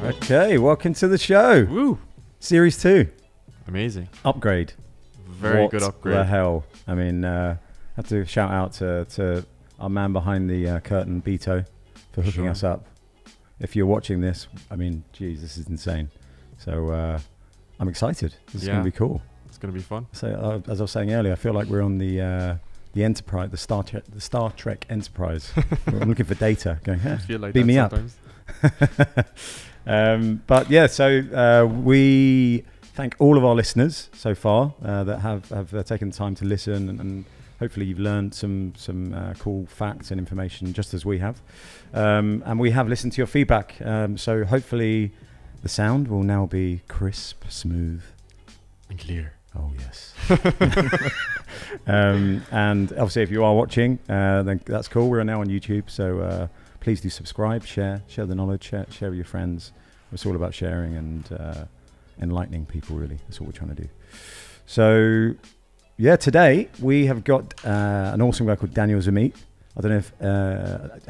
Okay, welcome to the show. Woo! Series 2. Amazing. Upgrade. Very good upgrade. What the hell? I mean, I have to shout out to our man behind the curtain, Beto, for hooking us up. If you're watching this, I mean, geez, this is insane. So I'm excited. This is going to be cool. It's going to be fun. So as I was saying earlier, I feel like we're on the Enterprise, the Star Trek Enterprise. I'm looking for data. Going, I feel like beam me sometimes. Up. But yeah, so we thank all of our listeners so far that have taken the time to listen, and hopefully you've learned some cool facts and information just as we have. And we have listened to your feedback. So hopefully the sound will now be crisp, smooth, and clear. Oh, yes. And obviously, if you are watching, then that's cool. We're now on YouTube, so please do subscribe, share the knowledge, share with your friends. It's all about sharing and enlightening people, really. That's what we're trying to do. So, yeah, today we have got an awesome guy called Daniel Zammit. I don't know if,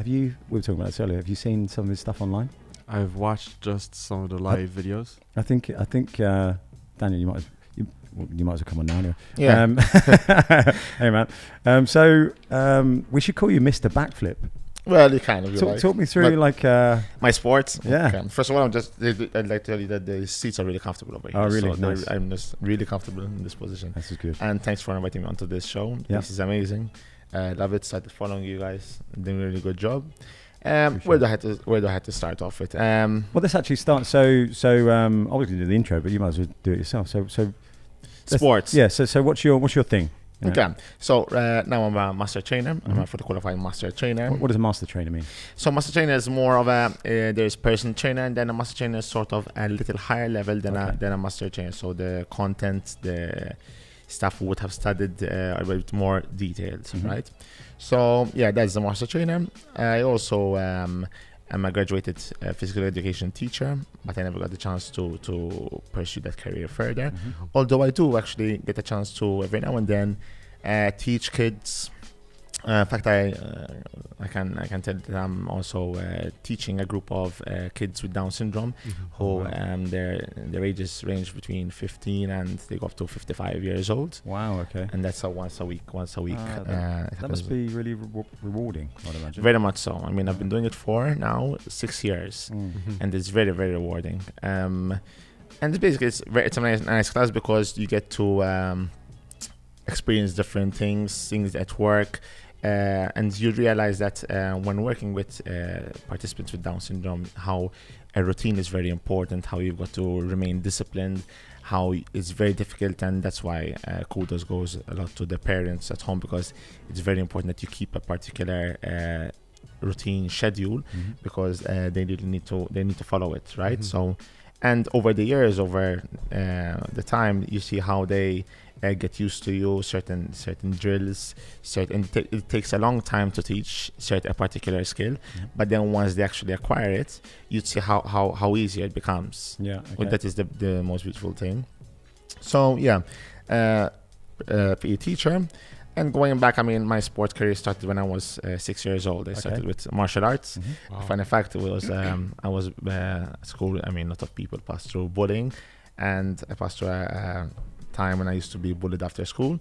we were talking about this earlier. Have you seen some of his stuff online? I've watched just some of the live videos. I think Daniel, you might as well come on now. Anyway. Yeah. Hey, man. So we should call you Mr. Backflip. Well, you kind of. Talk me through, my sports. Yeah. Okay. First of all, I'd like to tell you that the seats are really comfortable over here. Oh, really? So Nice. I'm just really comfortable in this position. This is good. And thanks for inviting me onto this show. Yeah. This is amazing. Love it. Started following you guys. Doing a really good job. Where do I have to start off with? Well, this actually starts. So I was going to do the intro, but you might as well do it yourself. So sports. Yeah. So what's your thing? You know? Okay. So now I'm a master trainer. Mm-hmm. I'm a fully qualified master trainer. What does a master trainer mean? So master trainer is more of a there's person trainer, and then a master trainer is sort of a little higher level than a master trainer. So the content, the stuff would have studied a bit more detailed, right? So yeah, that's the master trainer. I also I'm a graduated physical education teacher, but I never got the chance to pursue that career further. Although I do actually get a chance to every now and then teach kids. In fact, I can tell that I'm also teaching a group of kids with Down syndrome who their ages range between 15 and they go up to 55 years old. Wow. Okay. And that's once a week. That must be really rewarding, I'd imagine. Very much so. I mean, I've been doing it for now 6 years, and it's very, very rewarding. And basically, it's a nice class because you get to experience different things at work. And you realize that when working with participants with Down syndrome, how a routine is very important, how you've got to remain disciplined, how it's very difficult, and that's why kudos goes a lot to the parents at home, because it's very important that you keep a particular routine schedule, because they really need to follow it, right? So, and over the years, over the time, you see how they get used to you, certain drills, it takes a long time to teach a particular skill, but then once they actually acquire it, you'd see how easy it becomes. Yeah, okay. Well, that is the most beautiful thing. So yeah, PE teacher. And going back, I mean, my sports career started when I was 6 years old. I started with martial arts. Wow. Funny fact, it was I was at school. I mean, a lot of people pass through bullying, and I passed through a time when I used to be bullied after school.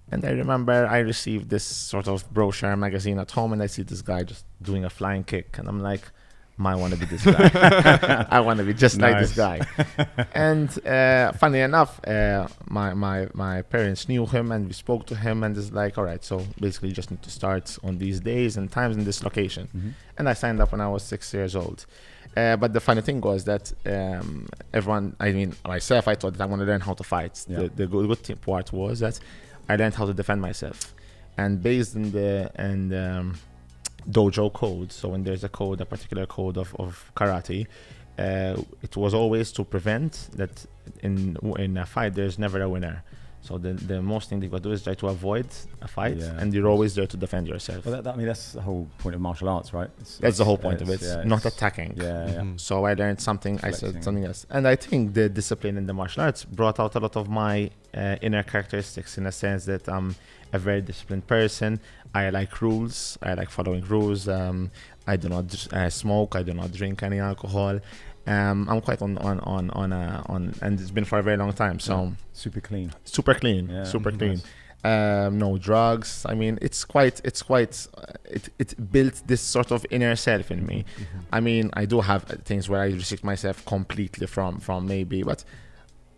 And I remember I received this sort of brochure magazine at home, and I see this guy just doing a flying kick, and I'm like, I want to be this guy. I want to be just like this guy. And funny enough, my parents knew him, and we spoke to him, and it's like, all right, so basically you just need to start on these days and times in this location. And I signed up when I was 6 years old. But the funny thing was that everyone, I mean, myself, I thought that I want to learn how to fight. Yeah. The good part was that I learned how to defend myself. And based on the dojo code, so when there's a particular code of karate, it was always to prevent that in a fight there's never a winner. So the most thing they've got to do is try to avoid a fight, and you're always there to defend yourself. Well, I mean, that's the whole point of martial arts, right? That's the whole point of it. Not attacking. So I learned something. Flexing. I said something else, and I think the discipline in the martial arts brought out a lot of my inner characteristics, in a sense that I'm a very disciplined person. I like rules. I like following rules. I do not smoke. I do not drink any alcohol. I'm quite on, and it's been for a very long time. So super clean. super clean, super clean. No drugs. I mean, it built this sort of inner self in me. I mean, I do have things where I restrict myself completely from maybe, but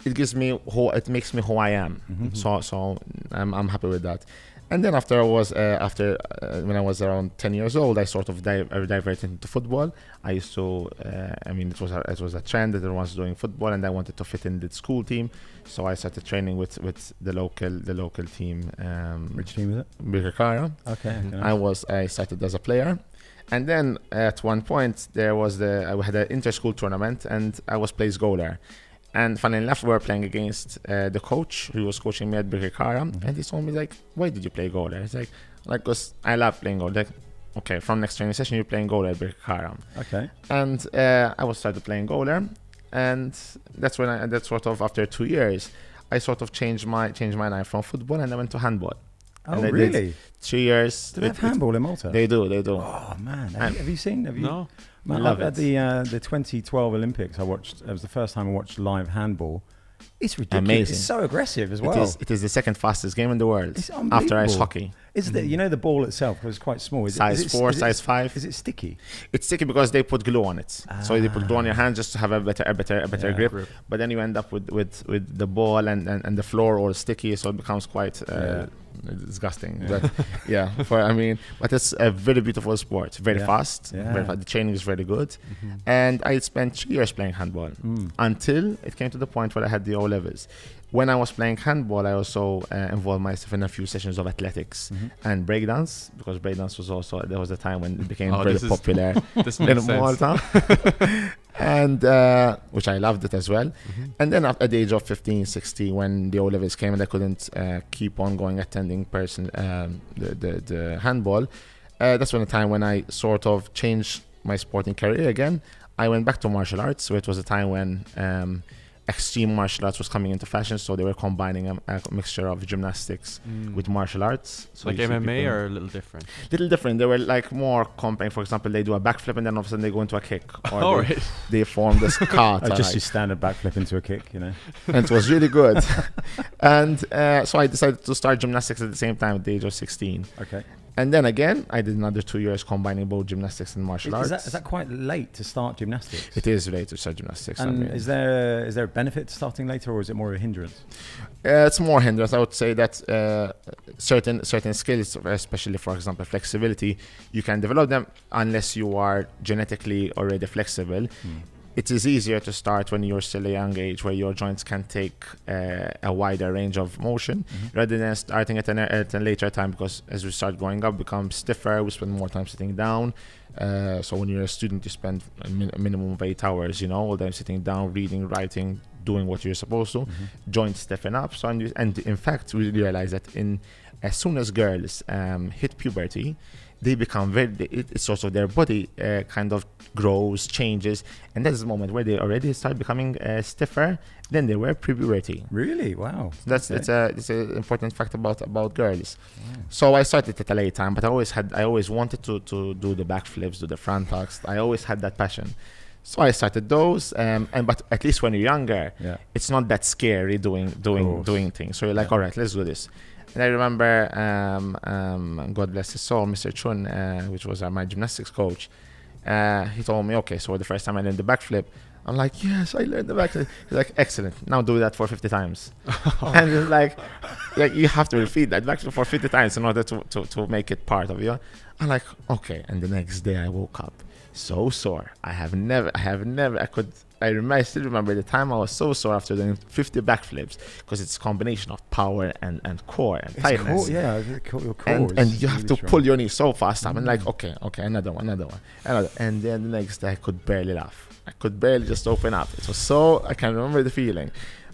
it gives me it makes me who I am. So I'm happy with that. And then after when I was around 10 years old, I sort of diverted into football. I used to, it was a trend that everyone was doing football, and I wanted to fit in the school team. So I started training with the local team. Which team is it? Birkirkara. Okay. I started as a player. And then at one point I had an inter-school tournament, and I was placed goaler. And funny enough, we were playing against the coach who was coaching me at Birkirkara, and he told me, like, why did you play goalie? It's like, because I love playing goalie. Like, okay, from next training session, you're playing goalie at Birkirkara. Okay. And I was started playing goalie, and that's when that's sort of after 2 years, I sort of changed my life from football, and I went to handball. Oh, really? 3 years. Do they have handball in Malta? They do. Oh man, have you seen? No. Man, I love it. At the 2012 Olympics, I watched. It was the first time I watched live handball. It's ridiculous. Amazing. It's so aggressive as well. It is the second fastest game in the world after ice hockey. Is the ball itself was quite small? Size 4, size 5. Is it sticky? It's sticky because they put glue on it. So they put glue on your hand just to have a better grip. But then you end up with the ball and the floor all sticky, so it becomes quite disgusting. But but it's a very beautiful sport. Very fast. Very fast. The training is very good. And I spent 3 years playing handball until it came to the point where I had the O levels. When I was playing handball, I also involved myself in a few sessions of athletics and breakdance, because breakdance there was a time when it became very popular in Malta. And which I loved it as well. And then at the age of 15, 16, when the O levels came and I couldn't keep on attending the handball, that's when the time when I sort of changed my sporting career again. I went back to martial arts, so it was a time when extreme martial arts was coming into fashion, so they were combining a mixture of gymnastics with martial arts. So like MMA or a little different? Little different. They were like more compact. For example, they do a backflip and then all of a sudden they go into a kick. Or they form this kata. Just your standard backflip into a kick, And it was really good. And so I decided to start gymnastics at the same time at the age of 16. Okay. And then again, I did another 2 years combining both gymnastics and martial arts. Is that quite late to start gymnastics? It is late to start gymnastics. And is there a benefit to starting later, or is it more a hindrance? It's more hindrance. I would say that certain skills, especially for example flexibility, you can develop them unless you are genetically already flexible. It is easier to start when you're still a young age, where your joints can take a wider range of motion, rather than starting at a later time, because as we start growing up, become stiffer, we spend more time sitting down. So when you're a student, you spend a minimum of 8 hours, all the time sitting down, reading, writing, doing what you're supposed to. Joints stiffen up. So and in fact, we realize that as soon as girls hit puberty, they become it's also their body kind of grows, changes, and that's the moment where they already start becoming stiffer than they were pre-puberty. Really? Wow. So it's an important fact about girls. Wow. So I started at a late time, but I always wanted to do the backflips, do the front tucks. I always had that passion. So I started those, but at least when you're younger, it's not that scary doing things. So you're like, all right, let's do this. And I remember, God bless his soul, Mr. Chun, which was my gymnastics coach. He told me, okay, so the first time I learned the backflip, I'm like, yes, I learned the backflip. He's like, excellent. Now do that for 50 times. And it's like you have to repeat that backflip for 50 times in order to make it part of you. I'm like, okay. And the next day I woke up so sore. I still remember the time I was so sore after doing 50 backflips, because it's a combination of power and core and tightness. Your core and you have to pull your knee so fast. I'm like, okay, another one. And then the next day I could barely laugh. I could barely just open up. It was so, I can remember the feeling.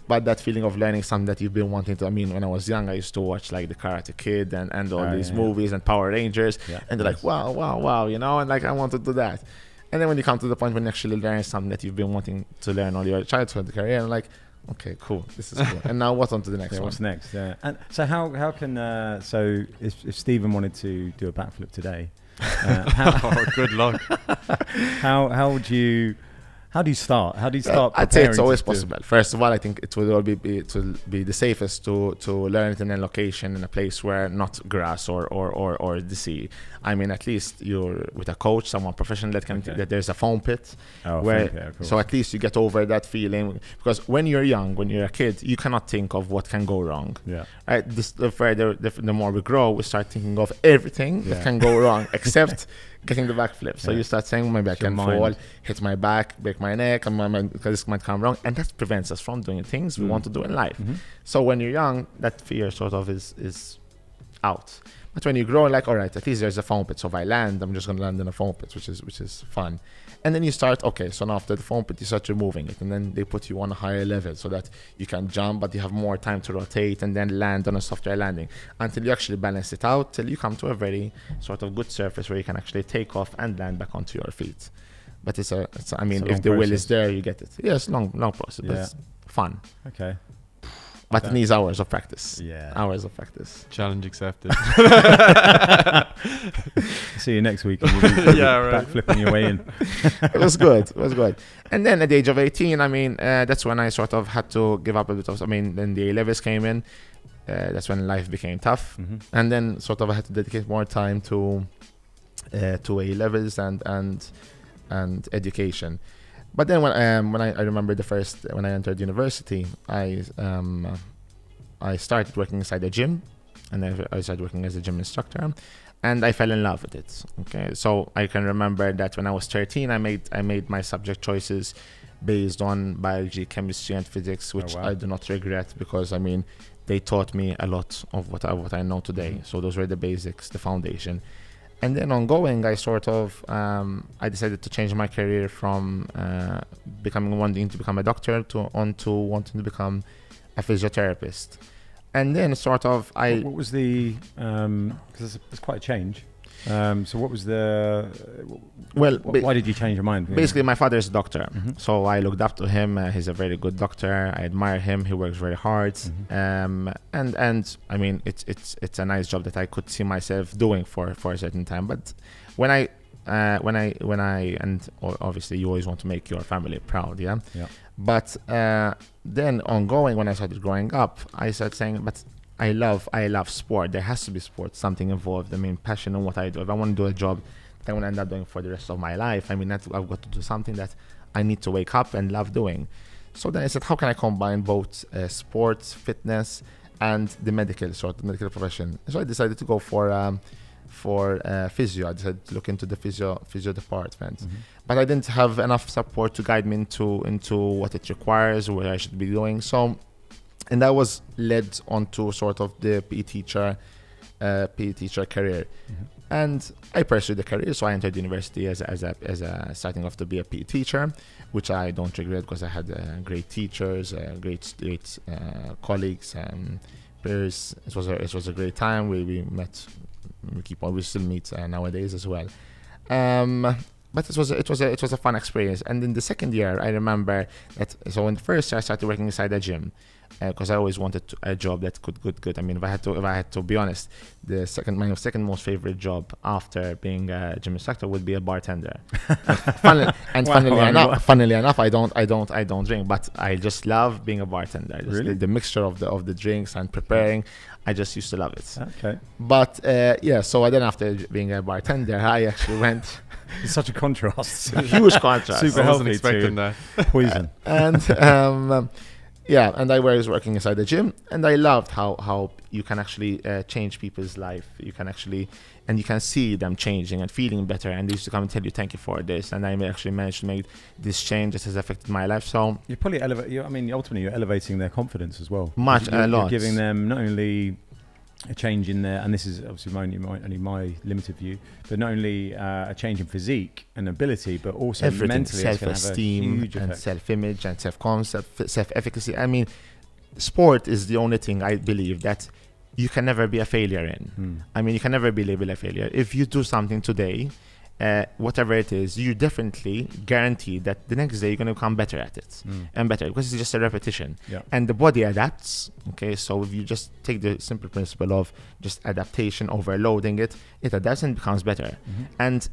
But that feeling of learning something that you've been wanting to, when I was young, I used to watch like the Karate Kid and all these movies and Power Rangers. And they're like, wow, and like I want to do that. And then when you come to the point when you actually learn something that you've been wanting to learn all your childhood career, I'm like, okay, cool, this is cool. And now what's on to the next one? What's next? Yeah. And so how can, so if Stephen wanted to do a backflip today, good luck. How would you, How do you start? How do you start? I'd say it's preparing always to do- possible. First of all, I think it will be the safest to learn it in a location, in a place where not grass or the sea. I mean, at least you're with a coach, someone professional that can that there's a foam pit, Oh, where foam pit, of course. so at least you get over that feeling. Because when you're young, when you're a kid, you cannot think of what can go wrong. Yeah. Right? The more we grow, we start thinking of everything that can go wrong, except getting the backflip. So you start saying, maybe I It's your can mind. fall, hit my back, break my neck, because this might come wrong, and that prevents us from doing things we want to do in life. So when you're young, that fear sort of is out. But when you grow, like, all right, at least there's a foam pit. So if I land, I'm just gonna land in a foam pit, which is fun. And then you start, okay, so now after the foam pit, you start removing it, and then they put you on a higher level so that you can jump, but you have more time to rotate and then land on a softer landing until you actually balance it out, till you come to a very sort of good surface where you can actually take off and land back onto your feet. But I mean, It's a if the long will is process. there, you get it. Yes, long process, but Yeah. it's fun. Okay. But it needs hours of practice. Yeah. Hours of practice. Challenge accepted. See you next week. And you'll be Yeah, right. backflipping your way in. It was good. It was good. And then at the age of 18, I mean, that's when I sort of had to give up a bit of, I mean, then the A-levels came in. That's when life became tough. And then sort of I had to dedicate more time to A-levels and education. But then when I remember when I entered university, I started working inside a gym, and I started working as a gym instructor, and I fell in love with it. Okay, so I can remember that when I was 13, I made my subject choices based on biology, chemistry, and physics, which wow. I do not regret, because I mean they taught me a lot of what I know today. So those were the basics, the foundation. And then ongoing, I sort of I decided to change my career from wanting to become a doctor to wanting to become a physiotherapist. And then sort of What was the because it's quite a change. So what was the why did you change your mind? Basically, my father is a doctor, so I looked up to him. He's a very good doctor. I admire him. He works very hard, and I mean, it's a nice job that I could see myself doing for a certain time. But when I and obviously you always want to make your family proud, yeah. But then ongoing, when I started growing up, I started saying, but I love sport. There has to be sport, something involved. I mean, passion in what I do. If I want to do a job that I want to end up doing for the rest of my life, I mean, I've got to do something that I need to wake up and love doing. So then I said, how can I combine both sports, fitness, and the medical profession? So I decided to go for physio. I decided to look into the physio department, but I didn't have enough support to guide me into what it requires, what I should be doing. So. And that was led onto sort of the PE teacher career, and I pursued the career. So I entered university as a starting off to be a PE teacher, which I don't regret, because I had great teachers, great colleagues, peers. It was a great time. We met, we still meet nowadays as well. But it was a fun experience. And in the second year, I remember that. So in the first year, I started working inside a gym, because I always wanted a job that could. I mean, if I had to be honest, my second most favorite job after being a gym instructor would be a bartender. Funnily enough, I don't drink, but I just love being a bartender. Really? The mixture of the drinks and preparing, I just used to love it. Okay. But so then after being a bartender, I actually went. It's such a contrast. A huge contrast. Super I wasn't healthy expecting to that. poison. And and I was working inside the gym, and I loved how you can actually change people's life. You can actually, and you can see them changing and feeling better. And they used to come and tell you, thank you for this. And I actually managed to make this change that has affected my life. So You probably ultimately you're elevating their confidence as well. A lot. You're giving them not only a change in their, and this is obviously only my limited view, but not only a change in physique and ability, but also everything, mentally, it's gonna have a self-esteem huge and effect. self-image and self-concept, self-efficacy. I mean, sport is the only thing I believe that you can never be a failure in. I mean, you can never be labeled a failure. If you do something today, whatever it is, you definitely guarantee that the next day you're going to become better at it and better, because it's just a repetition. And the body adapts. Okay, so if you just take the simple principle of just adaptation, overloading it adapts and becomes better. And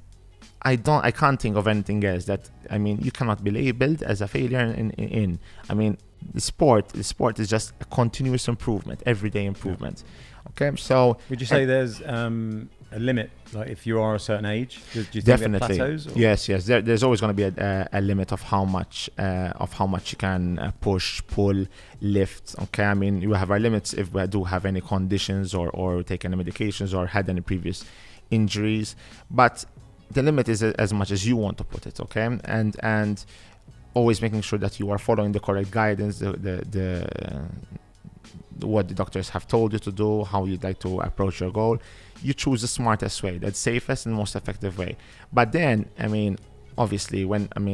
I can't think of anything else that, I mean, you cannot be labeled as a failure in. I mean, the sport is just a continuous improvement, everyday improvement. Okay, so would you say there's a limit, like if you are a certain age? Do you think definitely there plateaus? Or? Yes. There's always going to be a limit of how much you can push, pull, lift. Okay, I mean, you have our limits if we do have any conditions or take any medications or had any previous injuries, but the limit is as much as you want to put it. Okay, and always making sure that you are following the correct guidance, what the doctors have told you to do, how you'd like to approach your goal. You choose the smartest way, the safest and most effective way. But then, I mean, obviously,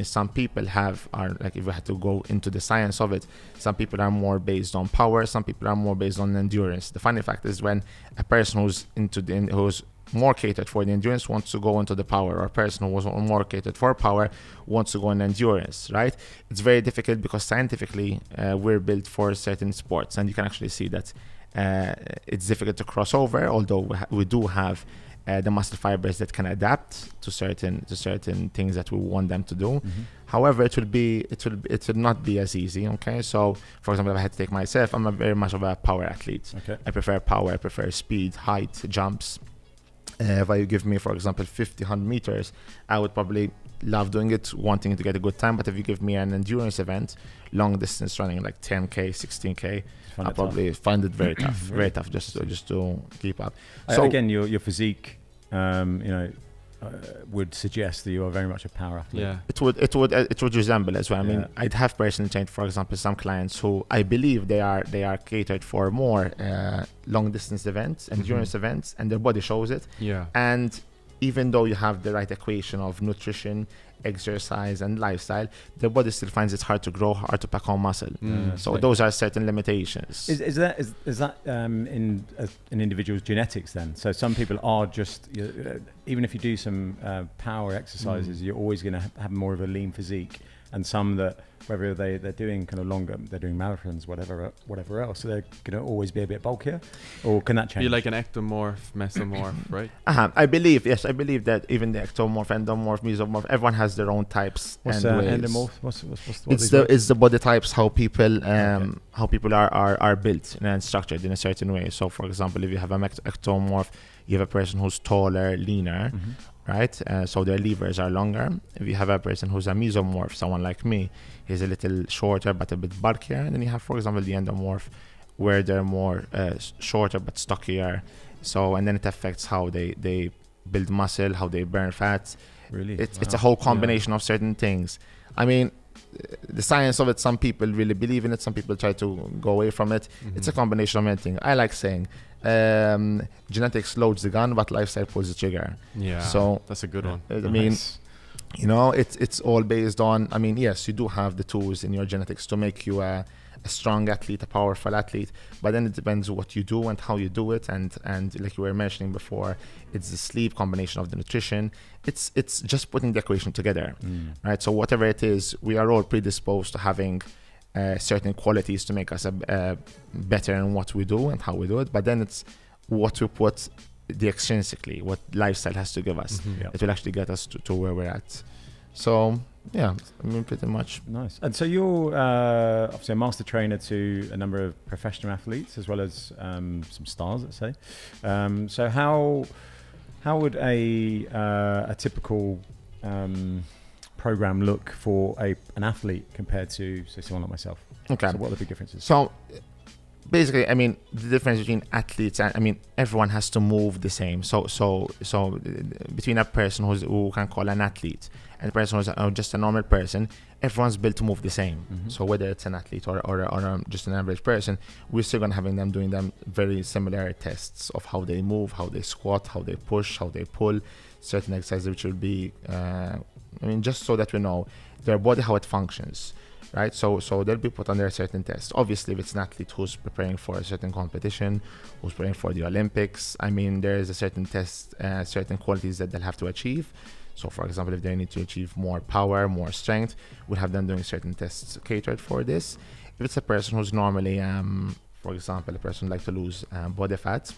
some people are like, if we had to go into the science of it, some people are more based on power, some people are more based on endurance. The funny fact is, when a person who's more catered for the endurance wants to go into the power, or a person who was more catered for power wants to go in endurance, right? It's very difficult because scientifically we're built for certain sports, and you can actually see that it's difficult to cross over, although we do have the muscle fibers that can adapt to certain things that we want them to do. Mm-hmm. However, it will not be as easy. Okay, so for example, if I had to take myself, I'm very much of a power athlete. Okay. I prefer power, I prefer speed, height, jumps. If you give me, for example, 100 meters, I would probably love doing it, wanting to get a good time. But if you give me an endurance event, long distance running, like 10K, 16K, I'll probably find it very tough, very tough just to keep up. So again, your physique, would suggest that you are very much a power athlete. Yeah, it would resemble as well. I mean, I'd have personally trained, for example, some clients who I believe they are catered for more long distance events, endurance events, and their body shows it. Yeah, and even though you have the right equation of nutrition, exercise, and lifestyle, the body still finds it hard to grow, hard to pack on muscle. So those are certain limitations. Is that in an individual's genetics then? So some people are just, even if you do some power exercises, you're always going to have more of a lean physique, and some that, whether they're doing kind of longer, they're doing marathons, whatever else, so they're going to always be a bit bulkier, or can that change? You're like an ectomorph, mesomorph, right? I believe that even the ectomorph, endomorph, mesomorph, everyone has their own types. What's and ways. endomorph? What's it's the body types, how people are built and structured in a certain way. So for example, if you have an ectomorph, you have a person who's taller, leaner, right? So their levers are longer. If you have a person who's a mesomorph, someone like me, he's a little shorter but a bit bulkier. And then you have, for example, the endomorph, where they're more shorter but stockier. So, and then it affects how they build muscle, how they burn fat. Really? It's a whole combination of certain things. I mean, the science of it, some people really believe in it, some people try to go away from it. It's a combination of everything. I like saying genetics loads the gun, but lifestyle pulls the trigger. Yeah, so that's a good one. I mean, it's all based on, I mean, yes, you do have the tools in your genetics to make you a strong athlete, a powerful athlete, but then it depends what you do and how you do it, and like you were mentioning before, it's the sleep, combination of the nutrition. It's just putting the equation together, right? So whatever it is, we are all predisposed to having certain qualities to make us better in what we do and how we do it, but then it's what we put the extrinsically, what lifestyle has to give us. It will actually get us to where we're at. So yeah, I mean, pretty much. Nice. And so you're obviously a master trainer to a number of professional athletes, as well as some stars, let's say. So how would a typical program look for an athlete compared to, say, someone like myself? Okay. So what are the big differences? So basically, I mean, the difference between athletes and, I mean, everyone has to move the same. So between a person who can call an athlete and a person who's just a normal person, everyone's built to move the same. So whether it's an athlete or just an average person, we're still gonna having them doing them very similar tests of how they move, how they squat, how they push, how they pull, certain exercises which will be, I mean, just so that we know their body, how it functions. Right, so they'll be put under a certain test. Obviously, if it's an athlete who's preparing for a certain competition, who's preparing for the Olympics, I mean, there is a certain test, certain qualities that they'll have to achieve. So, for example, if they need to achieve more power, more strength, we'll have them doing certain tests catered for this. If it's a person who's normally, for example, a person who likes to lose body fat,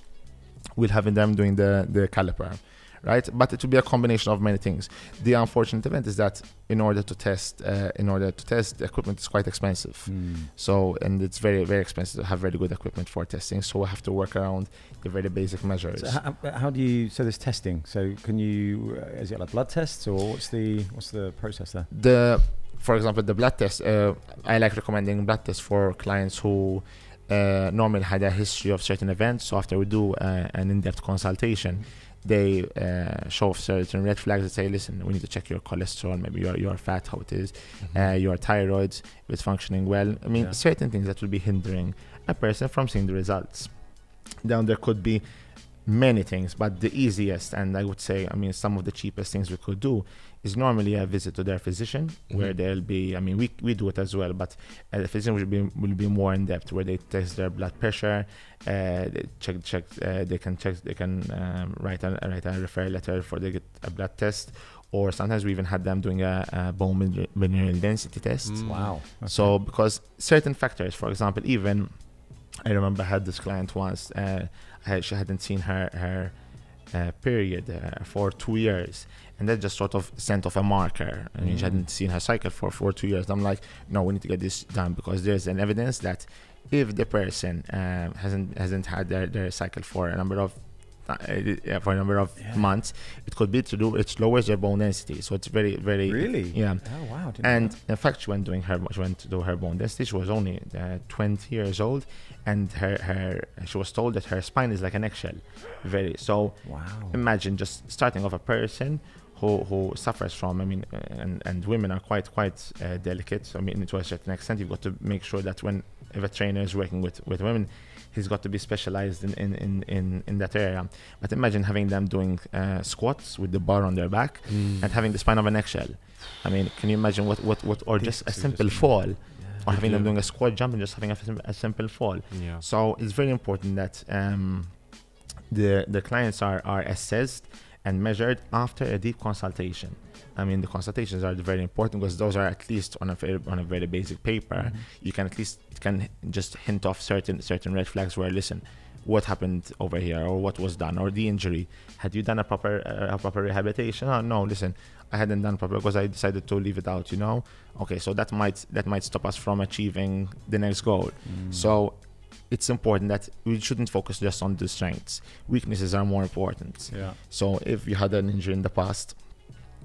we'll have them doing the caliper, right? But it will be a combination of many things. The unfortunate event is that in order to test, the equipment is quite expensive. So, and it's very, very expensive to have very good equipment for testing. So we have to work around the very basic measures. So how do you? So there's testing. So can you? Is it like blood tests, or what's the process there? For example, the blood test. I like recommending blood tests for clients who normally had a history of certain events. So after we do an in-depth consultation, they show certain red flags that say, listen, we need to check your cholesterol, maybe your fat, how it is, your thyroid, if it's functioning well. I mean, certain things that will be hindering a person from seeing the results. Then there could be many things, but the easiest, and I would say, I mean, some of the cheapest things we could do is normally a visit to their physician, where they'll be, I mean, we do it as well, but the physician will be more in depth, where they test their blood pressure, they they can write a referral letter for they get a blood test, or sometimes we even had them doing a bone mineral density test. Wow. Okay. So because certain factors, for example, even I remember I had this client once, she hadn't seen her period for 2 years, and that just sort of sent off a marker. I mean, she hadn't seen her cycle for 2 years. I'm like, no, we need to get this done, because there's an evidence that if the person hasn't had their cycle for a number of months, it could be it lowers their bone density. So it's very, very really, yeah. Oh wow! And in fact, she went to do her bone density. She was only 20 years old, and she was told that her spine is like an eggshell. So wow. Imagine just starting off a person who suffers from, I mean, and women are quite delicate. So, I mean, to a certain extent, you've got to make sure that if a trainer is working with women, he's got to be specialized in that area. But imagine having them doing squats with the bar on their back and having the spine of an eggshell. I mean, can you imagine what or just a simple fall, or having them doing a squat jump and just having a simple fall. Yeah. So it's very important that the clients are assessed and measured after a deep consultation. I mean, the consultations are very important, because those are at least on a very basic paper. You can at least just hint off certain red flags where, listen, what happened over here, or what was done, or the injury. Had you done a proper rehabilitation? Oh no, listen, I hadn't done proper because I decided to leave it out. You know, okay, so that might stop us from achieving the next goal. So it's important that we shouldn't focus just on the strengths. Weaknesses are more important. Yeah. So if you had an injury in the past,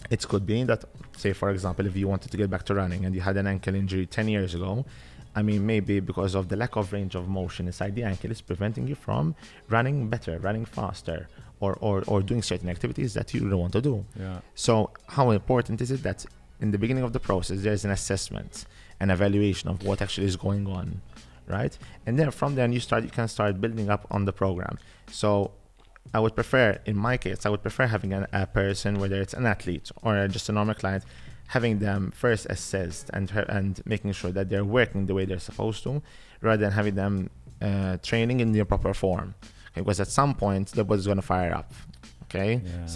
it could be that, say, for example, if you wanted to get back to running and you had an ankle injury 10 years ago, I mean, maybe because of the lack of range of motion inside the ankle is preventing you from running better, running faster, or doing certain activities that you don't want to do. Yeah. So how important is it that in the beginning of the process, there's an assessment, an evaluation of what actually is going on, right? And then from there, you can start building up on the program. So I would prefer, in my case, having a person, whether it's an athlete or just a normal client, having them first assessed and making sure that they're working the way they're supposed to, rather than having them training in their proper form. Okay? Because at some point, the body's going to fire up. Okay, at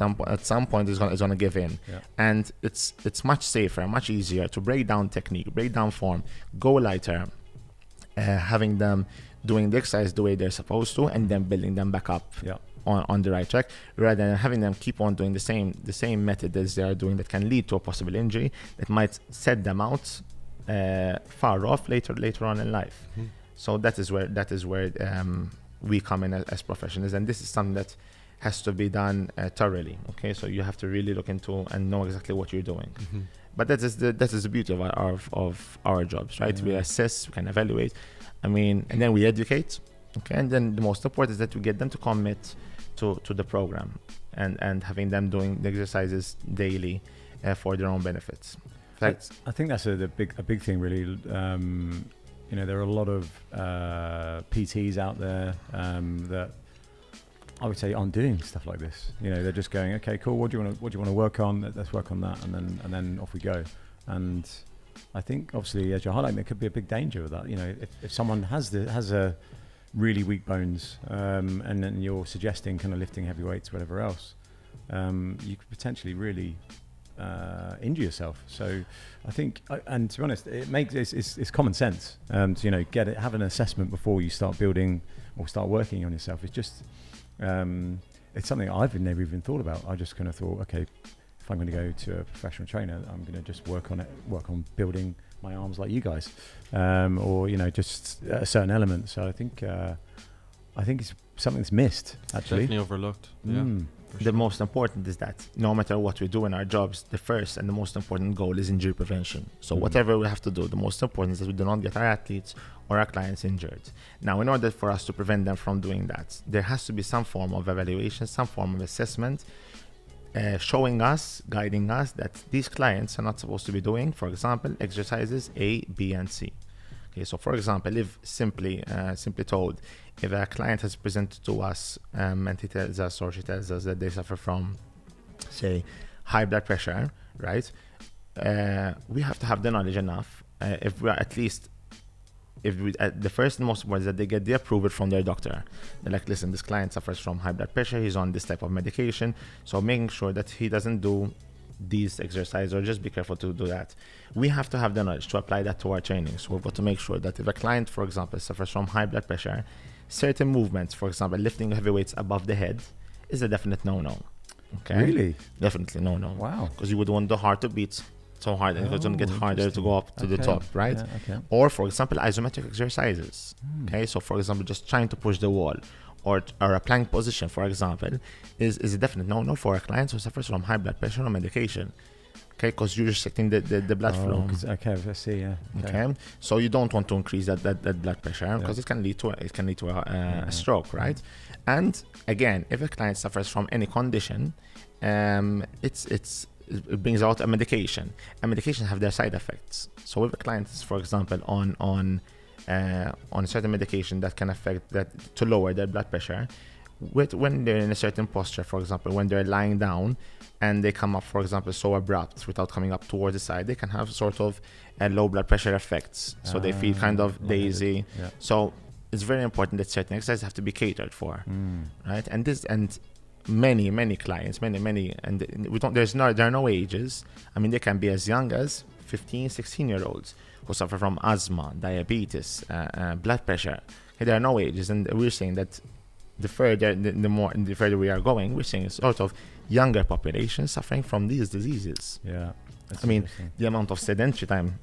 some point it's gonna give in, and it's much safer, much easier to break down technique, break down form, go lighter, having them doing the exercise the way they're supposed to, and then building them back up on the right track, rather than having them keep on doing the same method as they are doing, that can lead to a possible injury that might set them out far off later on in life. So that is where we come in as professionals, and this is something that has to be done thoroughly. Okay, so you have to really look into and know exactly what you're doing. But that is the beauty of our jobs, right? We assess, we can evaluate, I mean, and then we educate. Okay, and then the most important is that we get them to commit to the program, and having them doing the exercises daily for their own benefits. I think that's a big thing, really. You know, there are a lot of PTs out there that I would say aren't doing stuff like this. You know, they're just going, okay, cool. What do you want to work on? Let's work on that, and then off we go. And I think, obviously, as you're highlighting, there could be a big danger of that. You know, if someone has a really weak bones, and then you're suggesting kind of lifting heavy weights, whatever else, you could potentially really injure yourself. So I think, and to be honest, it's common sense. To, you know, have an assessment before you start building or start working on yourself. It's just it's something I've never even thought about. I just kind of thought, okay, if I'm going to go to a professional trainer, I'm going to just work on building my arms like you guys, or just a certain element. So I think it's something that's missed, actually. Definitely overlooked. Yeah. The most important is that no matter what we do in our jobs, the first and the most important goal is injury prevention. So whatever we have to do, the most important is that we do not get our athletes or our clients injured. Now, in order for us to prevent them from doing that, there has to be some form of evaluation, some form of assessment, showing us, guiding us that these clients are not supposed to be doing, for example, exercises A, B, and C. Okay, so for example, if simply told, if a client has presented to us and he tells us or she tells us that they suffer from, say, high blood pressure, right? We have to have the knowledge enough, if we are at least, the first and most important is that they get the approval from their doctor. They're like, listen, this client suffers from high blood pressure, he's on this type of medication, so making sure that he doesn't do these exercises, or just be careful to do that. We have to have the knowledge to apply that to our training. So we've got to make sure that if a client, for example, suffers from high blood pressure, certain movements, for example, lifting heavy weights above the head, is a definite no-no. Okay? Really? Definitely no-no. Wow. Because you would want the heart to beat so hard, and it's going to get harder to go up to the top, right? Yeah, okay. Or, for example, isometric exercises. Okay, so for example, just trying to push the wall, or a plank position, for example, is a definite no-no for a client who suffers from high blood pressure on medication. Okay, because you're restricting the blood flow. Okay, I see. Yeah. Okay, so you don't want to increase that blood pressure, because it can lead to a stroke, right? And again, if a client suffers from any condition, it brings out a medication. And medication have their side effects. So if a client is, for example, on a certain medication that can affect that to lower their blood pressure, when they're in a certain posture, for example, when they're lying down and they come up, for example, so abrupt without coming up towards the side, they can have sort of low blood pressure effects. So they feel kind of dizzy. Yeah. So it's very important that certain exercises have to be catered for, right? And many clients, and there are no ages. I mean, they can be as young as 15, 16-year-olds who suffer from asthma, diabetes, blood pressure. Okay, there are no ages, and we're saying that the further we are going, we're seeing sort of younger population suffering from these diseases. Yeah. I mean, the amount of sedentary time,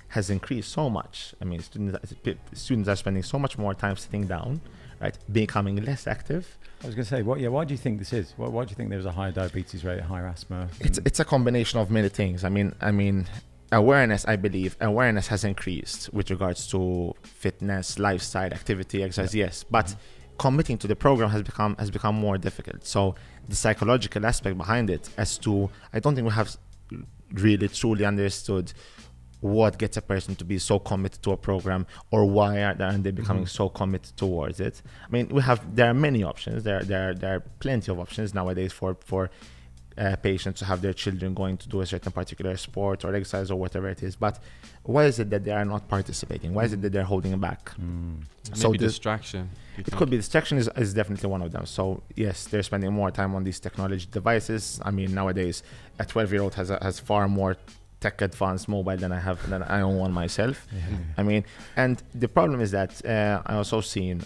has increased so much. I mean, students are spending so much more time sitting down, right? Becoming less active. I was going to say, why do you think this is? Why do you think there's a higher diabetes rate, higher asthma? It's a combination of many things. I mean, awareness has increased with regards to fitness, lifestyle, activity, exercise, yes. But committing to the program has become more difficult. So the psychological aspect behind it, I don't think we have really truly understood what gets a person to be so committed to a program, or why aren't they becoming so committed towards it. I mean, there are many options. There are plenty of options nowadays for patients to have their children going to do a certain particular sport or exercise or whatever it is. But why is it that they are not participating? Why is it that they're holding back? So distraction. It could be distraction is definitely one of them. So yes, they're spending more time on these technology devices. I mean, nowadays a 12-year-old has far more tech advanced mobile than I own one myself. I mean, and the problem is that I also seen,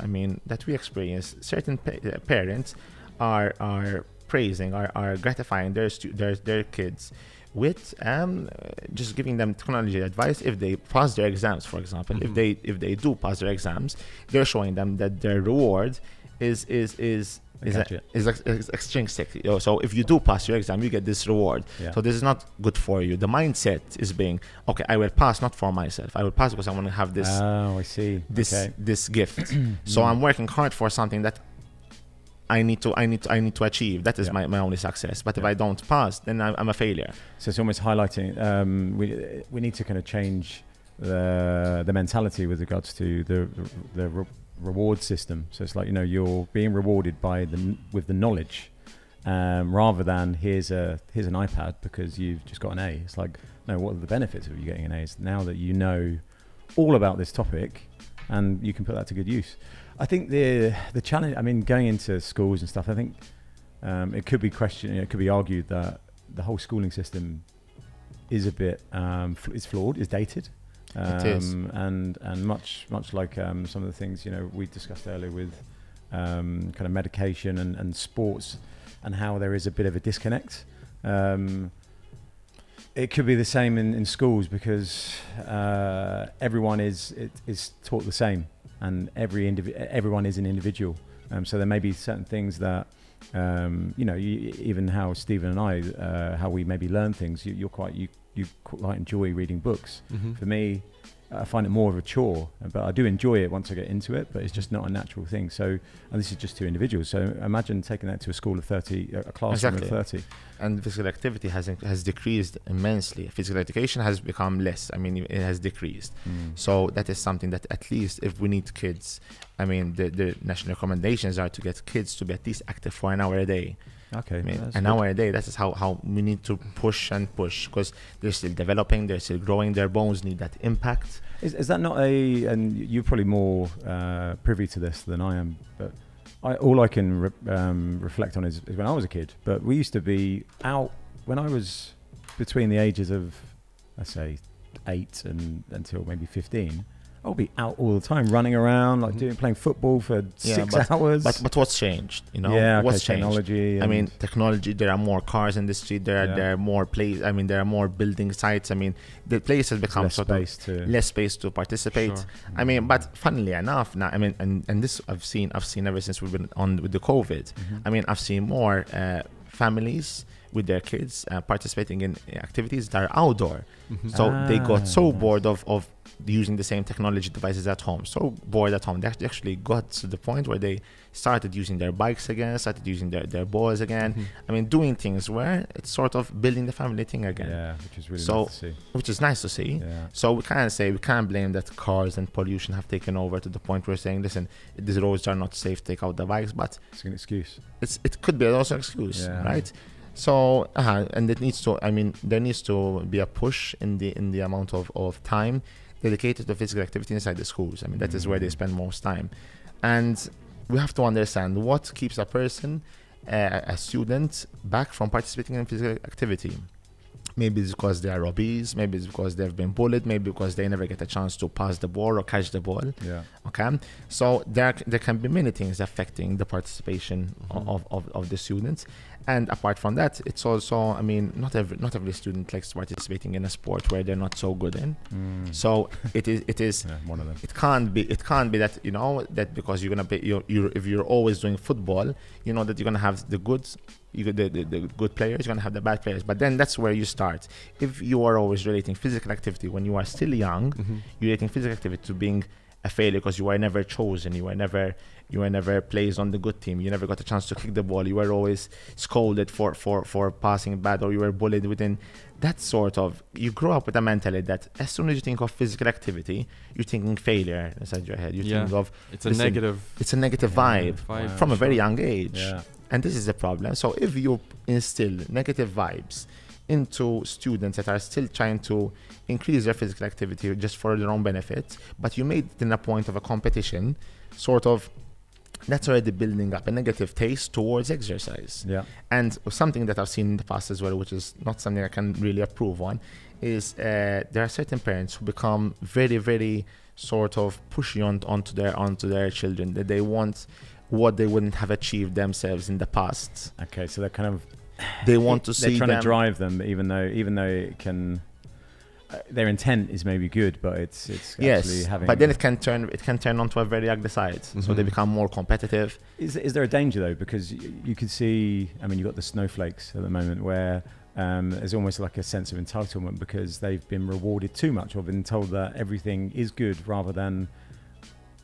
that we experience certain parents are praising, are gratifying their kids with just giving them technology advice if they pass their exams, for example. If they do pass their exams, they're showing them that their reward is extrinsic. So if you do pass your exam, you get this reward. So this is not good for you. The mindset is being, okay, I will pass not for myself. I will pass because I want to have this. Oh, I see. This gift. So I'm working hard for something that I need to achieve. That is my only success. But if I don't pass, then I'm a failure. So it's almost highlighting we need to kind of change the mentality with regards to the reward system. So it's like, you're being rewarded with the knowledge, rather than here's an iPad because you've just got an A. It's like, no, what are the benefits of you getting an A? It's now that you know all about this topic and you can put that to good use. I think the challenge, going into schools and stuff, I think it could be questioned, it could be argued that the whole schooling system is a bit, is flawed, is dated. It is. And much like some of the things we discussed earlier with kind of medication and sports, and how there is a bit of a disconnect. It could be the same in schools, because everyone is taught the same, and everyone is an individual. So there may be certain things that, even how Stephen and I, how we maybe learn things, you quite enjoy reading books. For me, I find it more of a chore, but I do enjoy it once I get into it, but it's just not a natural thing. So, and this is just two individuals. So imagine taking that to a school of 30, a classroom of 30. And physical activity has decreased immensely. Physical education has become less. I mean, it has decreased. So that is something that, at least if we need kids, I mean, the national recommendations are to get kids to be at least active for an hour a day. Okay. I mean, an hour a day, that is how we need to push, because they're still developing, they're still growing, their bones need that impact. Is that not and you're probably more privy to this than I am, but all I can reflect on is when I was a kid. But we used to be out when I was between the ages of, let's say, 8 and until maybe 15. I'll be out all the time, running around, like playing football for 6 hours. But what's changed? What's changed? Technology. I mean, technology. There are more cars in the street. There are more I mean, there are more building sites. I mean, the place has become less space to participate. Sure. I mean, but funnily enough, now I mean, and this I've seen ever since we've been on with the COVID. I mean, I've seen more families with their kids participating in activities that are outdoor. So they got so bored of using the same technology devices at home, so bored at home, they actually got to the point where they started using their bikes again, started using their balls again. I mean, doing things where it's sort of building the family thing again. Yeah, which is really nice to see. Which is nice to see. Yeah. So we can't blame that cars and pollution have taken over to the point where we're saying, listen, these roads are not safe, take out the bikes, but it's an excuse. It could be also an excuse, right? So and there needs to be a push in the amount of time dedicated to physical activity inside the schools. I mean, that is where they spend most time, and we have to understand what keeps a person, a student, back from participating in physical activity. Maybe it's because they are obese, maybe it's because they've been bullied, maybe because they never get a chance to pass the ball or catch the ball. Yeah. Okay. So there can be many things affecting the participation of the students. And apart from that, it's also, I mean, not every student likes participating in a sport where they're not so good in. So it is one of them. It can't be that, that because you're gonna be if you're always doing football, that you're gonna have the good players, you're gonna have the bad players. But then that's where you start. If you are always relating physical activity when you are still young, you're relating physical activity to being a failure because you were never chosen, you were never placed on the good team, you never got a chance to kick the ball, you were always scolded for passing bad, or you were bullied within that sort of, you grow up with a mentality that as soon as you think of physical activity, you're thinking failure inside your head. You think of it's a negative vibe from a very young age. And this is the problem. So if you instill negative vibes into students that are still trying to increase their physical activity just for their own benefit, but you made it in a point of a competition, sort of, that's already building up a negative taste towards exercise. Yeah. And something that I've seen in the past as well, which is not something I can really approve on, is there are certain parents who become very, very sort of pushy onto their children, that they want what they wouldn't have achieved themselves in the past. Okay, so they're kind of, they want to see they're trying to drive them, even though it can, their intent is maybe good, but it's actually having. But then it can turn onto a very ugly side. So they become more competitive. Is there a danger though? Because you can see, I mean, you've got the snowflakes at the moment where there's almost like a sense of entitlement because they've been rewarded too much or been told that everything is good rather than.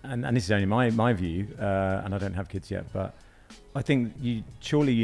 And this is only my view, and I don't have kids yet, but I think you